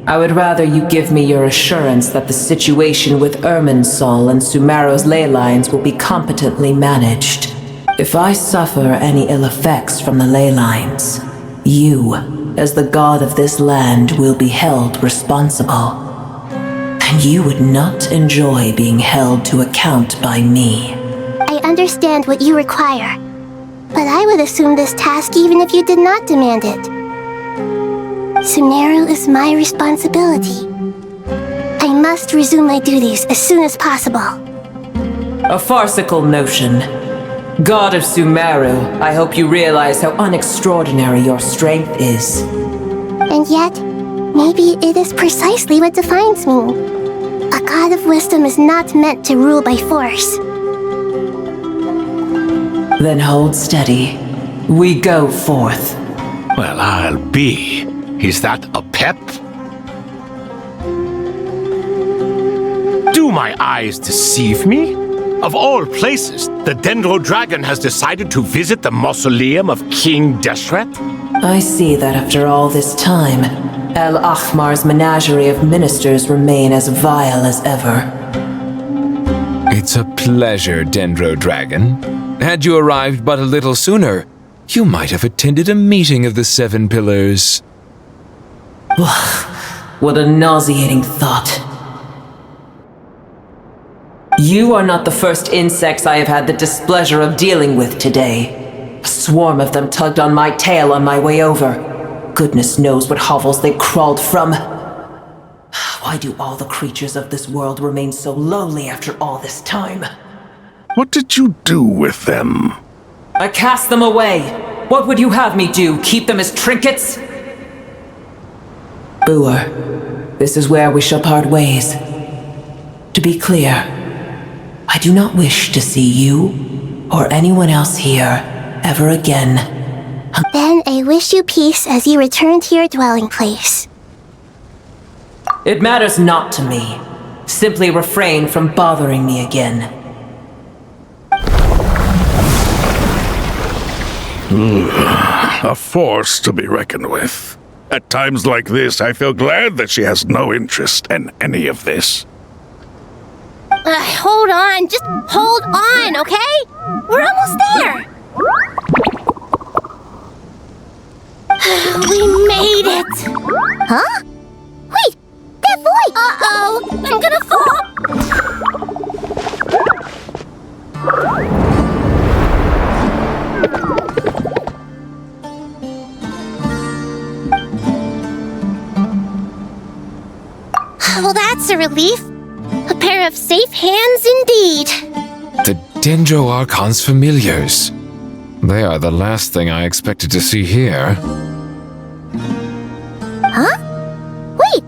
I would rather you give me your assurance that the situation with Irminsul and Sumeru's ley lines will be competently managed. If I suffer any ill effects from the ley lines, you, as the god of this land, will be held responsible. And you would not enjoy being held to account by me. I understand what you require, but I would assume this task even if you did not demand it. Sumeru is my responsibility. I must resume my duties as soon as possible. A farcical notion. God of Sumeru, I hope you realize how unextraordinary your strength is. And yet, maybe it is precisely what defines me. A god of wisdom is not meant to rule by force. Then hold steady. We go forth. Well, I'll be. Is that a pep? Do my eyes deceive me? Of all places, the Dendro Dragon has decided to visit the mausoleum of King Deshret? I see that after all this time, El Ahmar's menagerie of ministers remain as vile as ever. It's a pleasure, Dendro Dragon. Had you arrived but a little sooner, you might have attended a meeting of the Seven Pillars. What a nauseating thought. You are not the first insects I have had the displeasure of dealing with today. A swarm of them tugged on my tail on my way over. Goodness knows what hovels they crawled from. Why do all the creatures of this world remain so lowly after all this time? What did you do with them? I cast them away. What would you have me do? Keep them as trinkets? Boer, this is where we shall part ways. To be clear, I do not wish to see you or anyone else here ever again. Then I wish you peace as you return to your dwelling place. It matters not to me. Simply refrain from bothering me again. A force to be reckoned with. At times like this, I feel glad that she has no interest in any of this. Hold on, just hold on, okay? We're almost there. We made it. Huh? Wait, that boy! Uh-oh, I'm gonna fall. Well, that's a relief. A pair of safe hands indeed. The Dendro Archon's familiars. They are the last thing I expected to see here. Huh? Wait,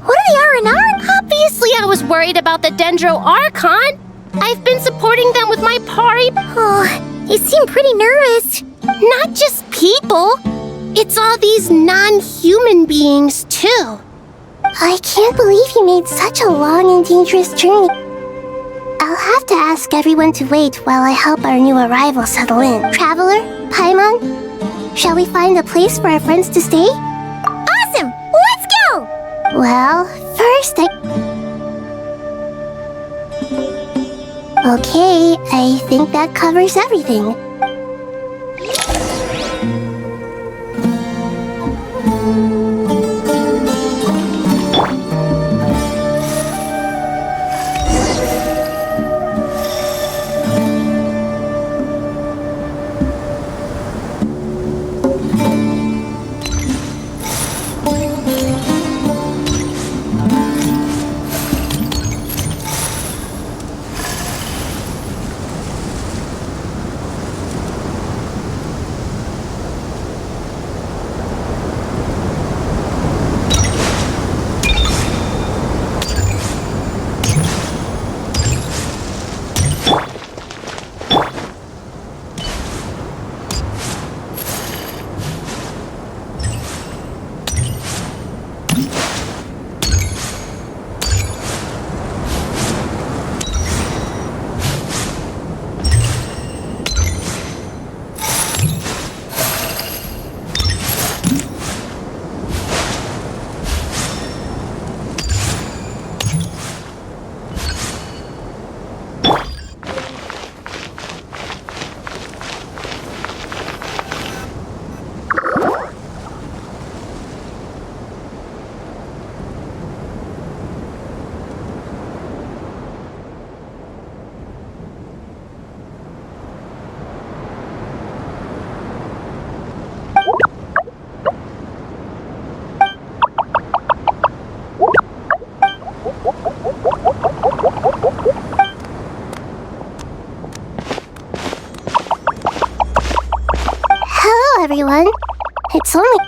what are the R&R? Obviously I was worried about the Dendro Archon. I've been supporting them with my party. Oh, they seem pretty nervous. Not just people. It's all these non-human beings, too. I can't believe you made such a long and dangerous journey. I'll have to ask everyone to wait while I help our new arrival settle in. Traveler, Paimon, shall we find a place for our friends to stay? Awesome! Let's go! Well, first Okay, I think that covers everything. Everyone. It's only...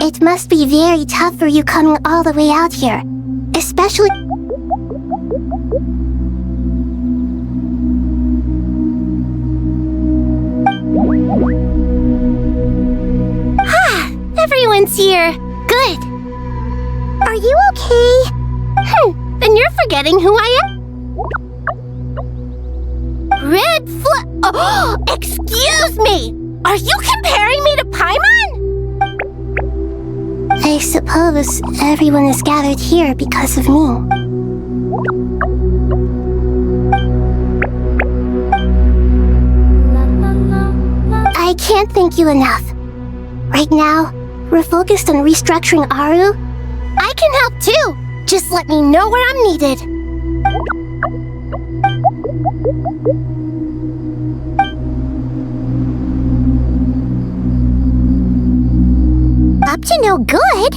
It must be very tough for you coming all the way out here. Especially... Everyone's here. Good. Are you okay? Then you're forgetting who I am. Oh, excuse me! Are you comparing me to Paimon? I suppose everyone is gathered here because of me. I can't thank you enough. Right now, we're focused on restructuring Aru. I can help too. Just let me know where I'm needed. Up to no good?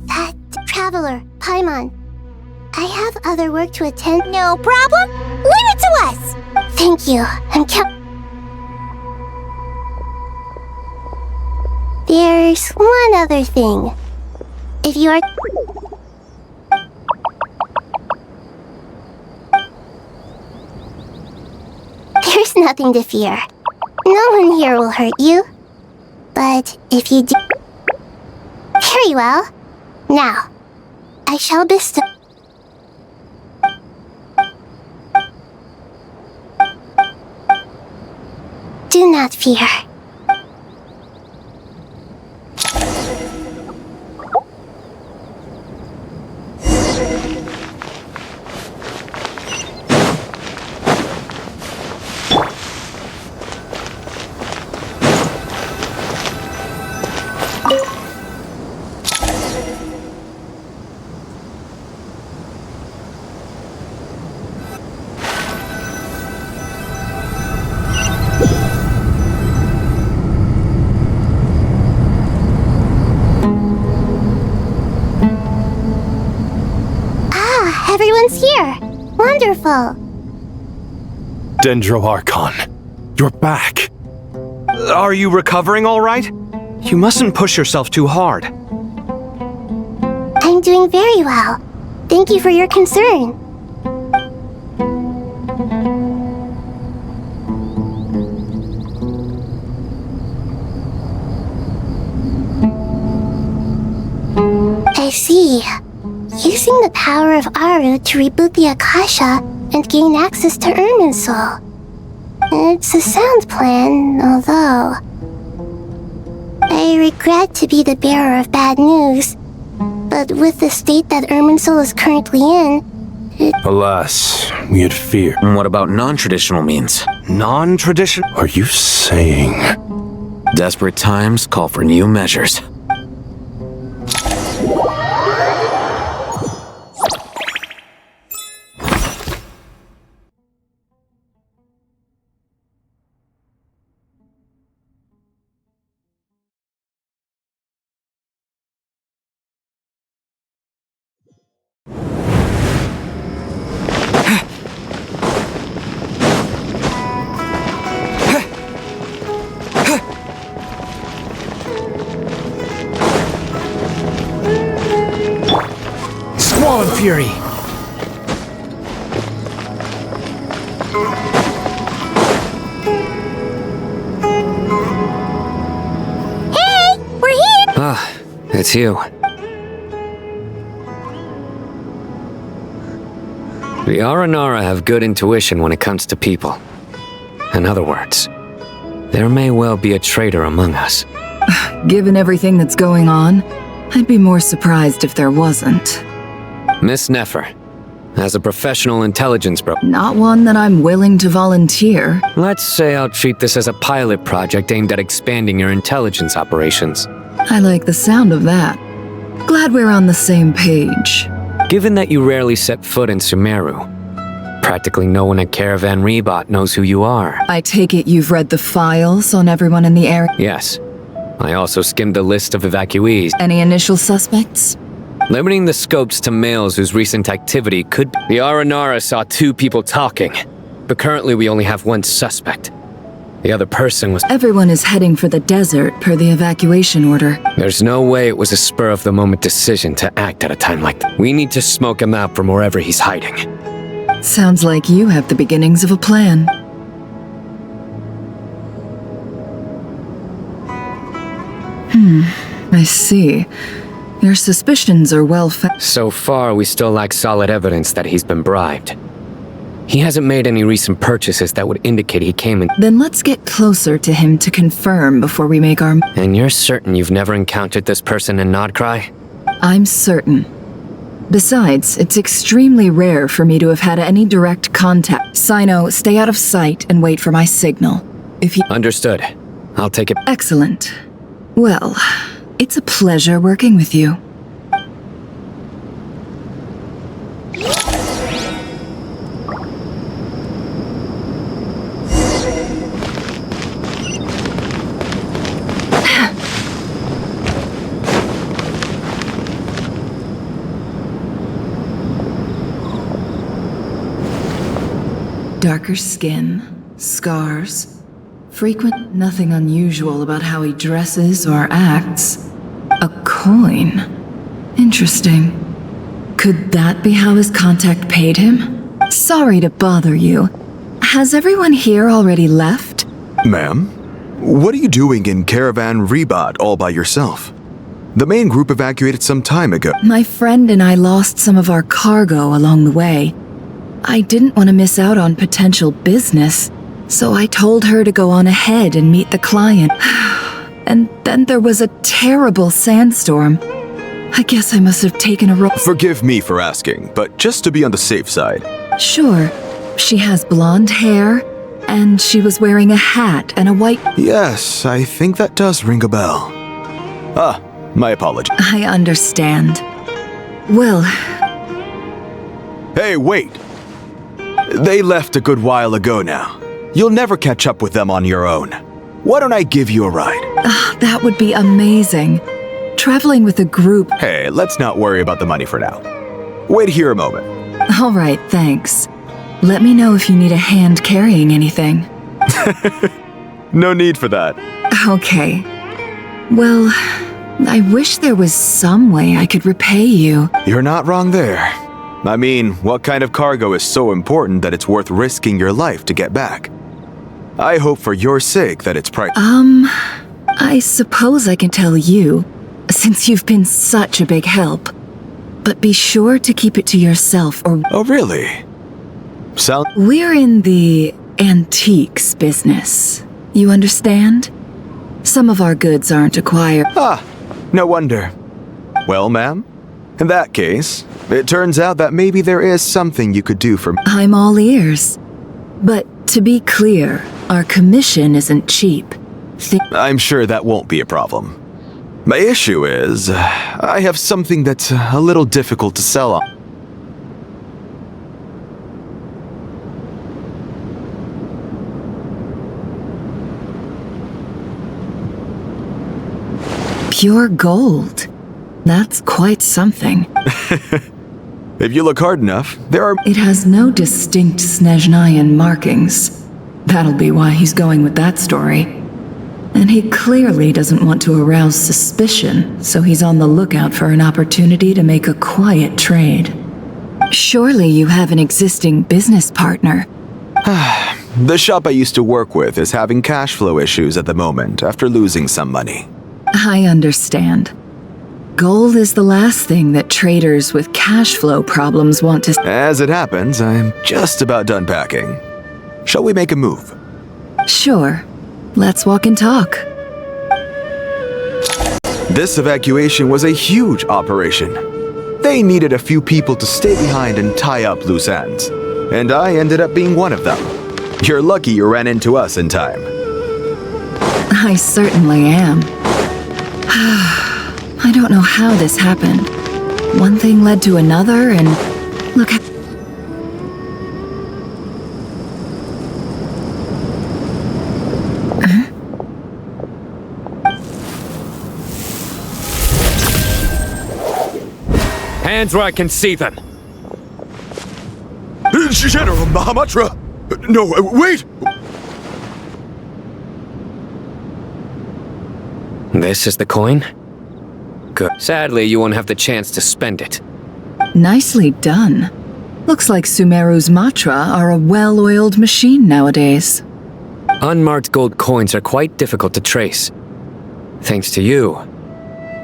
That traveler, Paimon. I have other work to attend. No problem. Leave it to us. Thank you. There's one other thing. If you are... There's nothing to fear. No one here will hurt you. But if you do... Very well. Now, I shall bestow... Do not fear. Everyone's here. Wonderful. Dendro-Archon, you're back. Are you recovering all right? You mustn't push yourself too hard. I'm doing very well. Thank you for your concern. I see. Using the power of Aru to reboot the Akasha and gain access to Irmin's soul. It's a sound plan, although... I regret to be the bearer of bad news, but with the state that Irminsul is currently in, Alas, we had feared. And what about non-traditional means? Non-traditional? Are you saying... Desperate times call for new measures. Squall and Fury! Hey! We're here! Ah, it's you. The Aranara have good intuition when it comes to people. In other words, there may well be a traitor among us. Given everything that's going on, I'd be more surprised if there wasn't. Miss Nefer, as a professional intelligence Not one that I'm willing to volunteer. Let's say I'll treat this as a pilot project aimed at expanding your intelligence operations. I like the sound of that. Glad we're on the same page. Given that you rarely set foot in Sumeru, practically no one at Caravan Rebot knows who you are. I take it you've read the files on everyone in the area? Yes. I also skimmed the list of evacuees. Any initial suspects? Limiting the scopes to males whose recent activity could be. The Aranara saw 2 people talking, but currently we only have 1 suspect. The other person was... Everyone is heading for the desert per the evacuation order. There's no way it was a spur-of-the-moment decision to act at a time like that. We need to smoke him out from wherever he's hiding. Sounds like you have the beginnings of a plan. I see. Your suspicions are well-founded. So far, we still lack solid evidence that he's been bribed. He hasn't made any recent purchases that would indicate he came in. Then let's get closer to him to confirm before we make our... And you're certain you've never encountered this person in Nodcry? I'm certain. Besides, it's extremely rare for me to have had any direct contact. Sino, stay out of sight and wait for my signal. If you... Understood. I'll take it. Excellent. Well, it's a pleasure working with you. Darker skin, scars, frequent, nothing unusual about how he dresses or acts. A coin. Interesting. Could that be how his contact paid him? Sorry to bother you. Has everyone here already left? Ma'am, what are you doing in Caravan Rebot all by yourself? The main group evacuated some time ago. My friend and I lost some of our cargo along the way. I didn't want to miss out on potential business, so I told her to go on ahead and meet the client. And then there was a terrible sandstorm. I guess I must have taken a Forgive me for asking, but just to be on the safe side. Sure. She has blonde hair, and she was wearing a hat and a white... Yes, I think that does ring a bell. Ah, my apologies. I understand. Well... Hey, wait! They left a good while ago now. You'll never catch up with them on your own. Why don't I give you a ride? That would be amazing. Traveling with a group... Hey, let's not worry about the money for now. Wait here a moment. All right, thanks. Let me know if you need a hand carrying anything. No need for that. Okay. Well, I wish there was some way I could repay you. You're not wrong there. I mean, what kind of cargo is so important that it's worth risking your life to get back? I hope for your sake that it's I suppose I can tell you, since you've been such a big help. But be sure to keep it to yourself or... Oh, really? We're in the antiques business. You understand? Some of our goods aren't acquired. Ah, no wonder. Well, ma'am, in that case, it turns out that maybe there is something you could do for me. I'm all ears. But to be clear, our commission isn't cheap. I'm sure that won't be a problem. My issue is, I have something that's a little difficult to sell on. Pure gold. That's quite something. If you look hard enough, there are— It has no distinct Snezhnayan markings. That'll be why he's going with that story. And he clearly doesn't want to arouse suspicion, so he's on the lookout for an opportunity to make a quiet trade. Surely you have an existing business partner. The shop I used to work with is having cash flow issues at the moment after losing some money. I understand. Gold is the last thing that traders with cash flow problems want to— As it happens, I'm just about done packing. Shall we make a move? Sure. Let's walk and talk. This evacuation was a huge operation. They needed a few people to stay behind and tie up loose ends. And I ended up being one of them. You're lucky you ran into us in time. I certainly am. I don't know how this happened. One thing led to another, and look at— Hands where I can see them. General Mahamatra! No, wait! This is the coin? Good. Sadly, you won't have the chance to spend it. Nicely done. Looks like Sumeru's Matra are a well-oiled machine nowadays. Unmarked gold coins are quite difficult to trace. Thanks to you,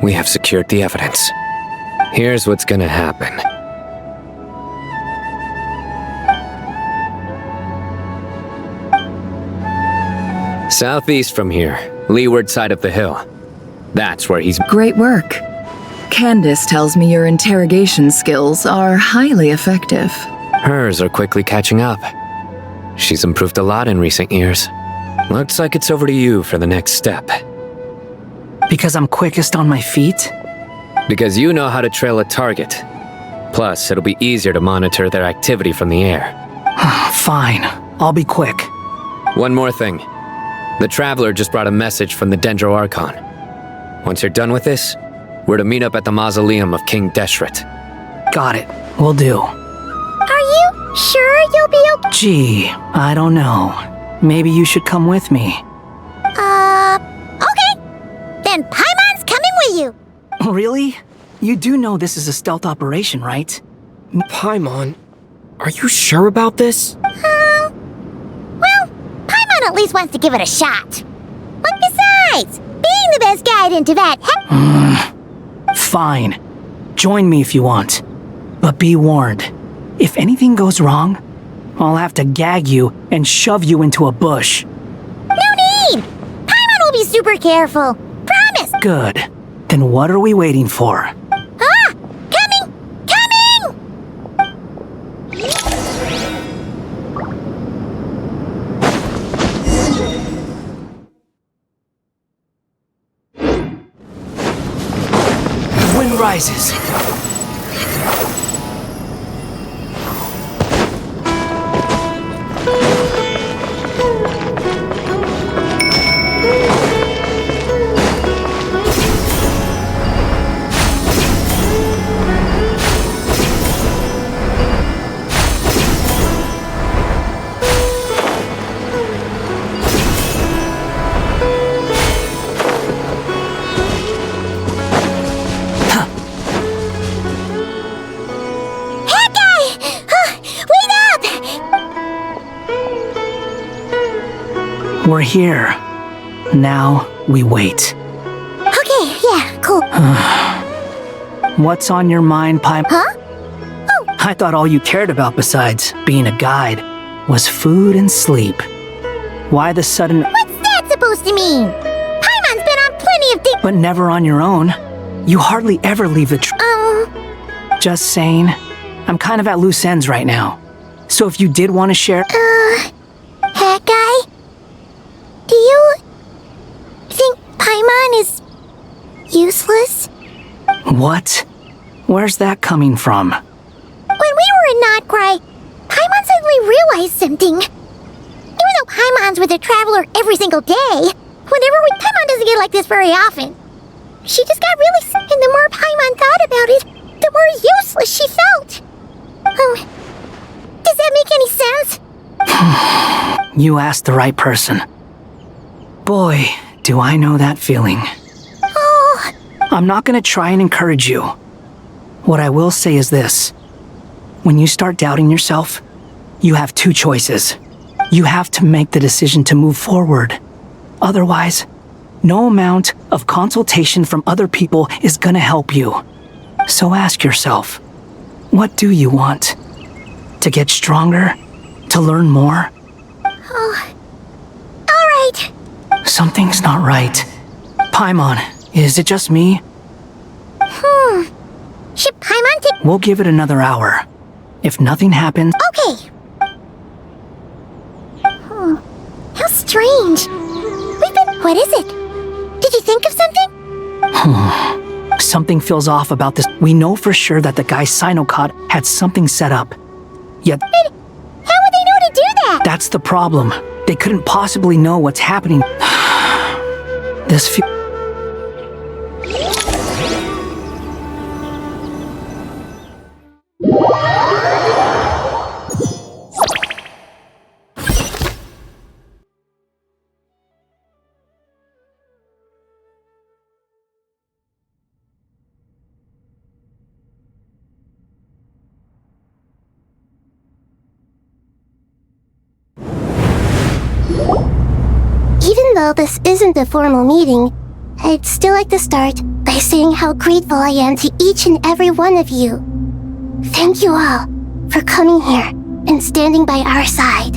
we have secured the evidence. Here's what's gonna happen. Southeast from here, leeward side of the hill. That's where he's— Great work. Candace tells me your interrogation skills are highly effective. Hers are quickly catching up. She's improved a lot in recent years. Looks like it's over to you for the next step. Because I'm quickest on my feet? Because you know how to trail a target. Plus, it'll be easier to monitor their activity from the air. Fine. I'll be quick. One more thing. The Traveler just brought a message from the Dendro Archon. Once you're done with this, we're to meet up at the mausoleum of King Deshret. Got it. Will do. Are you sure you'll be okay? Gee, I don't know. Maybe you should come with me. Okay. Then Paimon's coming with you. Really? You do know this is a stealth operation, right? Paimon, are you sure about this? Well, Paimon at least wants to give it a shot. But besides, being the best guide into that— Fine. Join me if you want. But be warned, if anything goes wrong, I'll have to gag you and shove you into a bush. No need! Paimon will be super careful. Promise! Good. Then what are we waiting for? Coming! Coming! The wind rises. We're here. Now we wait. Okay, yeah, cool. What's on your mind, Paimon? Huh? I thought all you cared about besides being a guide was food and sleep. Why the sudden... What's that supposed to mean? Paimon's been on plenty of But never on your own. You hardly ever leave the Just saying. I'm kind of at loose ends right now. So if you did want to share... That guy? Do you think Paimon is useless? What? Where's that coming from? When we were in Notcry, Paimon suddenly realized something. Even though Paimon's with a traveler every single day, Paimon doesn't get like this very often. She just got really sick, and the more Paimon thought about it, the more useless she felt. Does that make any sense? You asked the right person. Boy, do I know that feeling. Oh. I'm not gonna try and encourage you. What I will say is this. When you start doubting yourself, you have two choices. You have to make the decision to move forward. Otherwise, no amount of consultation from other people is gonna help you. So ask yourself, what do you want? To get stronger? To learn more? Oh. Alright. Something's not right. Paimon, is it just me? Should Paimon take... We'll give it another hour. If nothing happens... Okay. How strange. What is it? Did you think of something? Something feels off about this. We know for sure that the guy Sinocot had something set up. Yet... How would they know to do that? That's the problem. They couldn't possibly know what's happening. This Even though this isn't a formal meeting, I'd still like to start by saying how grateful I am to each and every one of you. Thank you all for coming here and standing by our side.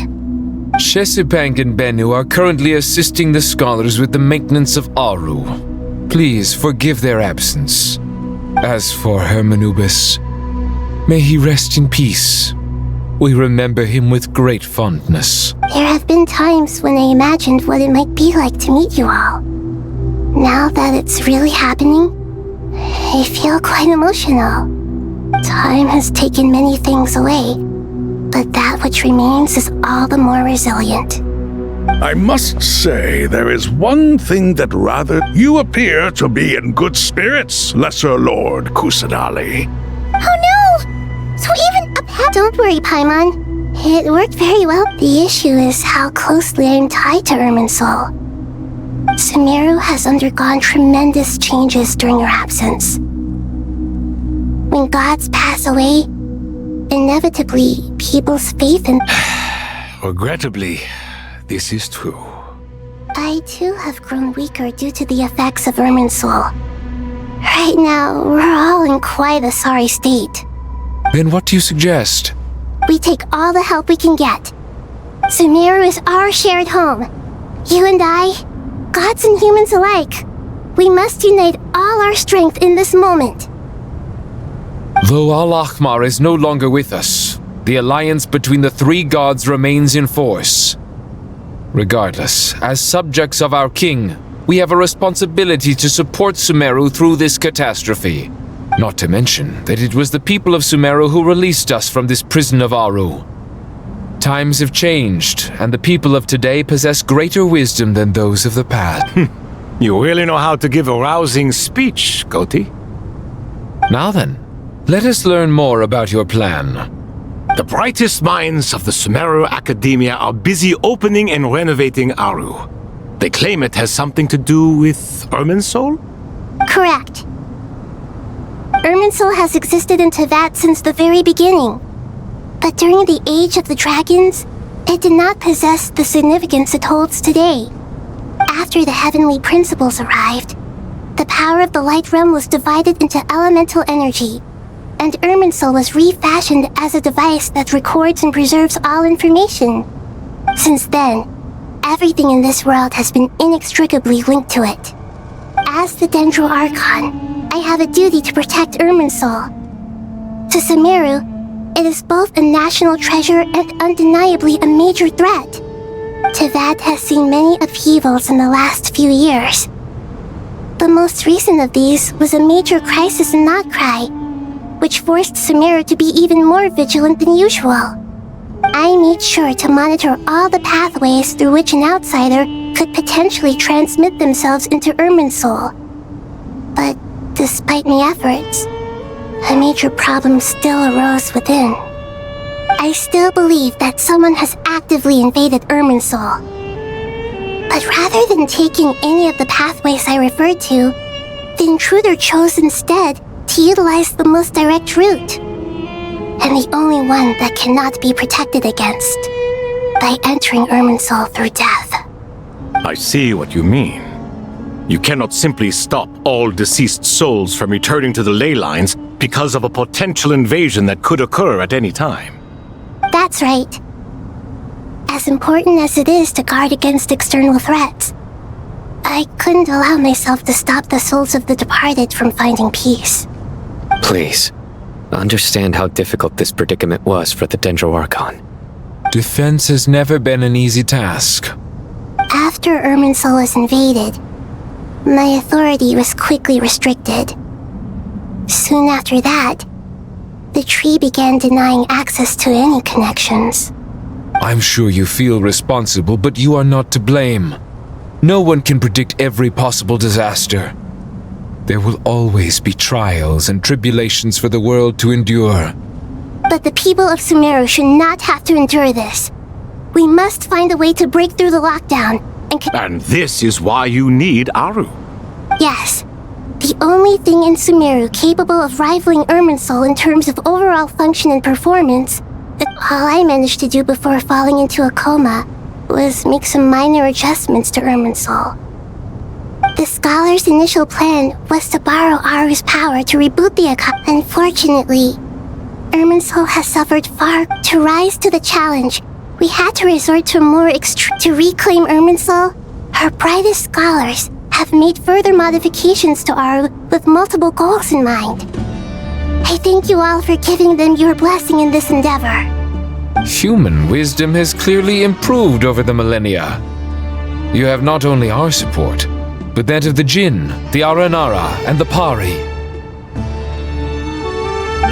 Shesipank and Bennu are currently assisting the scholars with the maintenance of Aru. Please forgive their absence. As for Hermanubis, may he rest in peace. We remember him with great fondness. There have been times when I imagined what it might be like to meet you all. Now that it's really happening, I feel quite emotional. Time has taken many things away, but that which remains is all the more resilient. I must say, there is one thing that rather... You appear to be in good spirits, Lesser Lord Kusanali. Oh no! So even Don't worry, Paimon. It worked very well. The issue is how closely I'm tied to Irminsul. Sumeru has undergone tremendous changes during your absence. When gods pass away, inevitably, people's faith in... Regrettably, this is true. I too have grown weaker due to the effects of Irminsul. Right now, we're all in quite a sorry state. Then what do you suggest? We take all the help we can get. Sumeru is our shared home. You and I, gods and humans alike. We must unite all our strength in this moment. Though Al-Ahmar is no longer with us, the alliance between the three gods remains in force. Regardless, as subjects of our king, we have a responsibility to support Sumeru through this catastrophe. Not to mention that it was the people of Sumeru who released us from this prison of Aru. Times have changed, and the people of today possess greater wisdom than those of the past. You really know how to give a rousing speech, Goti. Now then, let us learn more about your plan. The brightest minds of the Sumeru Academia are busy opening and renovating Aru. They claim it has something to do with Irminsul? Correct. Irminsul has existed in Teyvat since the very beginning. But during the Age of the Dragons, it did not possess the significance it holds today. After the heavenly principles arrived, the power of the Light Realm was divided into elemental energy, and Irminsul was refashioned as a device that records and preserves all information. Since then, everything in this world has been inextricably linked to it. As the Dendro Archon, I have a duty to protect Irminsul. To Sumeru, it is both a national treasure and undeniably a major threat. Teyvat has seen many upheavals in the last few years. The most recent of these was a major crisis in Notcry, which forced Sumeru to be even more vigilant than usual. I made sure to monitor all the pathways through which an outsider could potentially transmit themselves into Irminsul. But despite my efforts, a major problem still arose within. I still believe that someone has actively invaded Irminsul. But rather than taking any of the pathways I referred to, the intruder chose instead to utilize the most direct route, and the only one that cannot be protected against, by entering Irminsul through death. I see what you mean. You cannot simply stop all deceased souls from returning to the ley lines because of a potential invasion that could occur at any time. That's right. As important as it is to guard against external threats, I couldn't allow myself to stop the souls of the departed from finding peace. Please, understand how difficult this predicament was for the Dendro Archon. Defense has never been an easy task. After Irminsul was invaded, my authority was quickly restricted. Soon after that, the tree began denying access to any connections. I'm sure you feel responsible, but you are not to blame. No one can predict every possible disaster. There will always be trials and tribulations for the world to endure. But the people of Sumeru should not have to endure this. We must find a way to break through the lockdown And this is why you need Aru. Yes. The only thing in Sumeru capable of rivaling Irminsul in terms of overall function and performance, all I managed to do before falling into a coma was make some minor adjustments to Irminsul. The scholar's initial plan was to borrow Aru's power to reboot the Akasha. Unfortunately, Irminsul has suffered far. To rise to the challenge, we had to resort to a more extreme. To reclaim Irminsul, her brightest scholars have made further modifications to Aru with multiple goals in mind. I thank you all for giving them your blessing in this endeavor. Human wisdom has clearly improved over the millennia. You have not only our support, but that of the Jinn, the Aranara, and the Pari.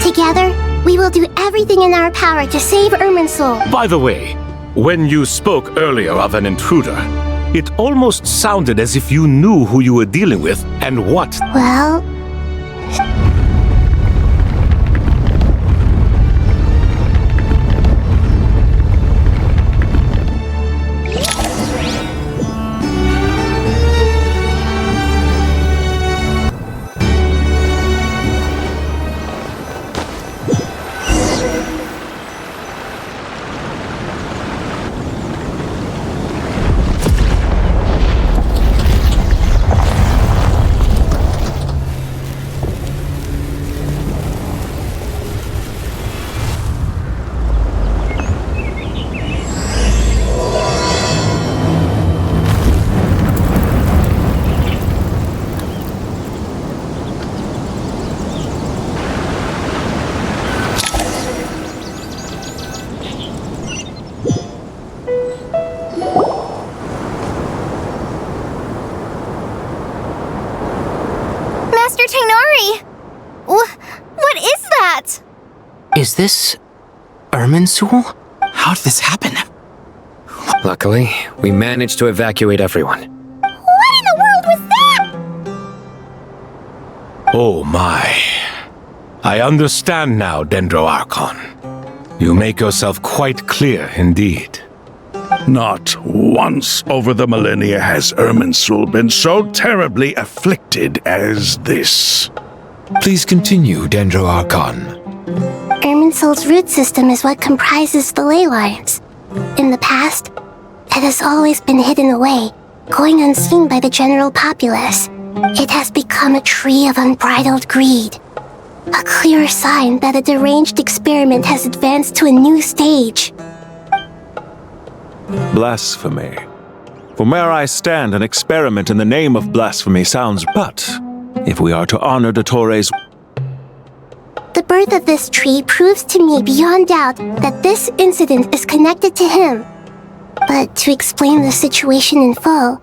Together, we will do everything in our power to save Irminsul. By the way, when you spoke earlier of an intruder, it almost sounded as if you knew who you were dealing with and what. Well... Is this Irminsul? How did this happen? Luckily, we managed to evacuate everyone. What in the world was that? Oh my. I understand now, Dendro Archon. You make yourself quite clear indeed. Not once over the millennia has Irminsul been so terribly afflicted as this. Please continue, Dendro Archon. Irminsul's root system is what comprises the ley lines. In the past, it has always been hidden away, going unseen by the general populace. It has become a tree of unbridled greed. A clear sign that a deranged experiment has advanced to a new stage. Blasphemy. From where I stand, an experiment in the name of blasphemy sounds, but if we are to honor Dottore's... The birth of this tree proves to me beyond doubt that this incident is connected to him. But to explain the situation in full...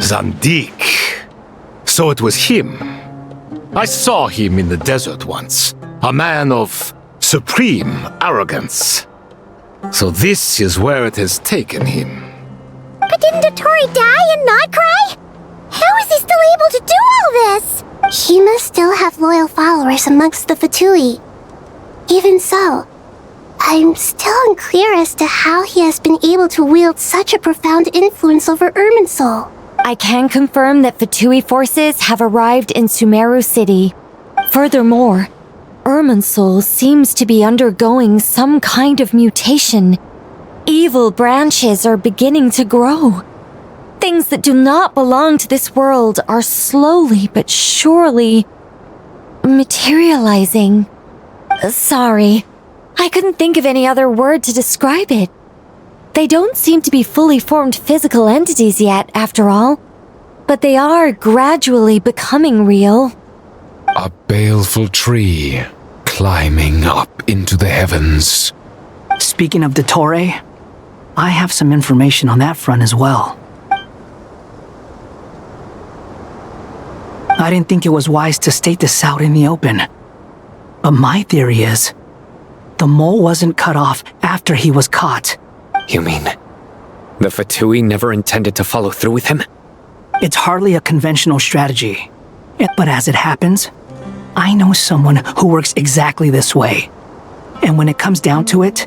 Zandik. So it was him. I saw him in the desert once. A man of supreme arrogance. So this is where it has taken him. But didn't Dottore die and not cry? How is he still able to do all this? He must still have loyal followers amongst the Fatui. Even so, I'm still unclear as to how he has been able to wield such a profound influence over Irminsul. I can confirm that Fatui forces have arrived in Sumeru City. Furthermore, Irminsul seems to be undergoing some kind of mutation. Evil branches are beginning to grow. Things that do not belong to this world are slowly but surely materializing. Sorry, I couldn't think of any other word to describe it. They don't seem to be fully formed physical entities yet, after all, but they are gradually becoming real. A baleful tree climbing up into the heavens. Speaking of Dottore, I have some information on that front as well. I didn't think it was wise to state this out in the open. But my theory is, the mole wasn't cut off after he was caught. You mean, the Fatui never intended to follow through with him? It's hardly a conventional strategy. But as it happens, I know someone who works exactly this way. And when it comes down to it,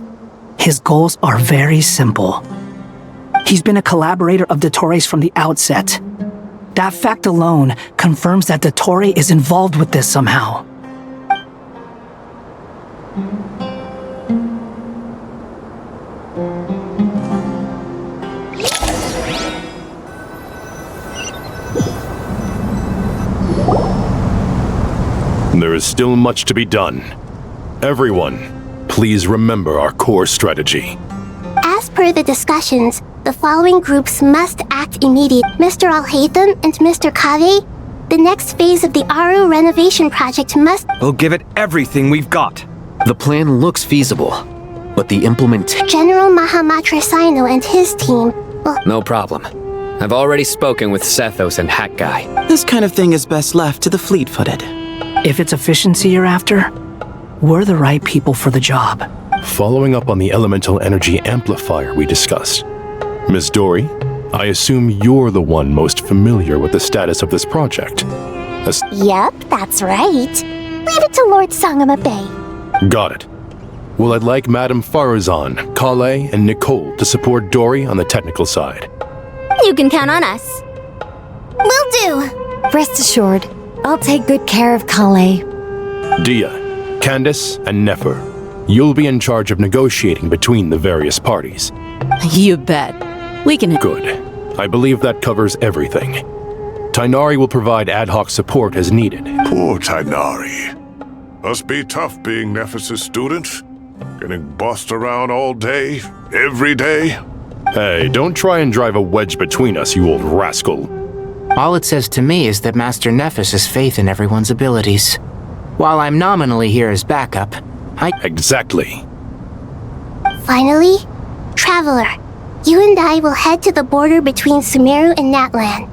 his goals are very simple. He's been a collaborator of Dottore's from the outset. That fact alone confirms that Dottore is involved with this somehow. There is still much to be done. Everyone, please remember our core strategy. As per the discussions, the following groups must act immediately. Mr. Al-Haytham and Mr. Kave, the next phase of the Aru renovation project must... We'll give it everything we've got. The plan looks feasible, but the implementation... General Mahamatra Sino and his team will... No problem. I've already spoken with Sethos and Hack Guy. This kind of thing is best left to the fleet-footed. If it's efficiency you're after, we're the right people for the job. Following up on the elemental energy amplifier we discussed. Miss Dory, I assume you're the one most familiar with the status of this project. Yep, that's right. Leave it to Lord Sangama Bay. Got it. Well, I'd like Madame Farazan, Kale, and Nicole to support Dory on the technical side. You can count on us. Will do. Rest assured, I'll take good care of Kale. Dia, Candace, and Nefer, you'll be in charge of negotiating between the various parties. You bet. We can... Good. I believe that covers everything. Tainari will provide ad hoc support as needed. Poor Tainari. Must be tough being Nephis' student. Getting bossed around all day, every day. Hey, don't try and drive a wedge between us, you old rascal. All it says to me is that Master Nephis has faith in everyone's abilities. While I'm nominally here as backup, Exactly. Finally, Traveler, you and I will head to the border between Sumeru and Natlan.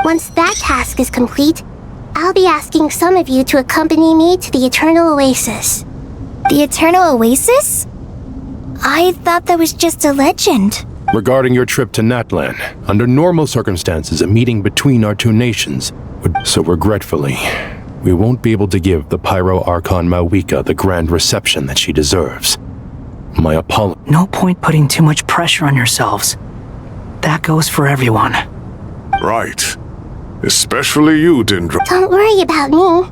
Once that task is complete, I'll be asking some of you to accompany me to the Eternal Oasis. The Eternal Oasis? I thought that was just a legend. Regarding your trip to Natlan, under normal circumstances, a meeting between our two nations would... So regretfully, we won't be able to give the Pyro Archon Mawika the grand reception that she deserves. My apologies. No point putting too much pressure on yourselves. That goes for everyone. Right. Especially you, Dendro. Don't worry about me.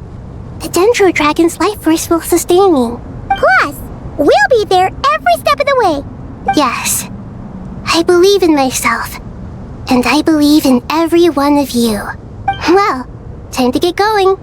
The Dendro Dragon's life force will sustain me. Plus, we'll be there every step of the way. Yes. I believe in myself. And I believe in every one of you. Well, time to get going.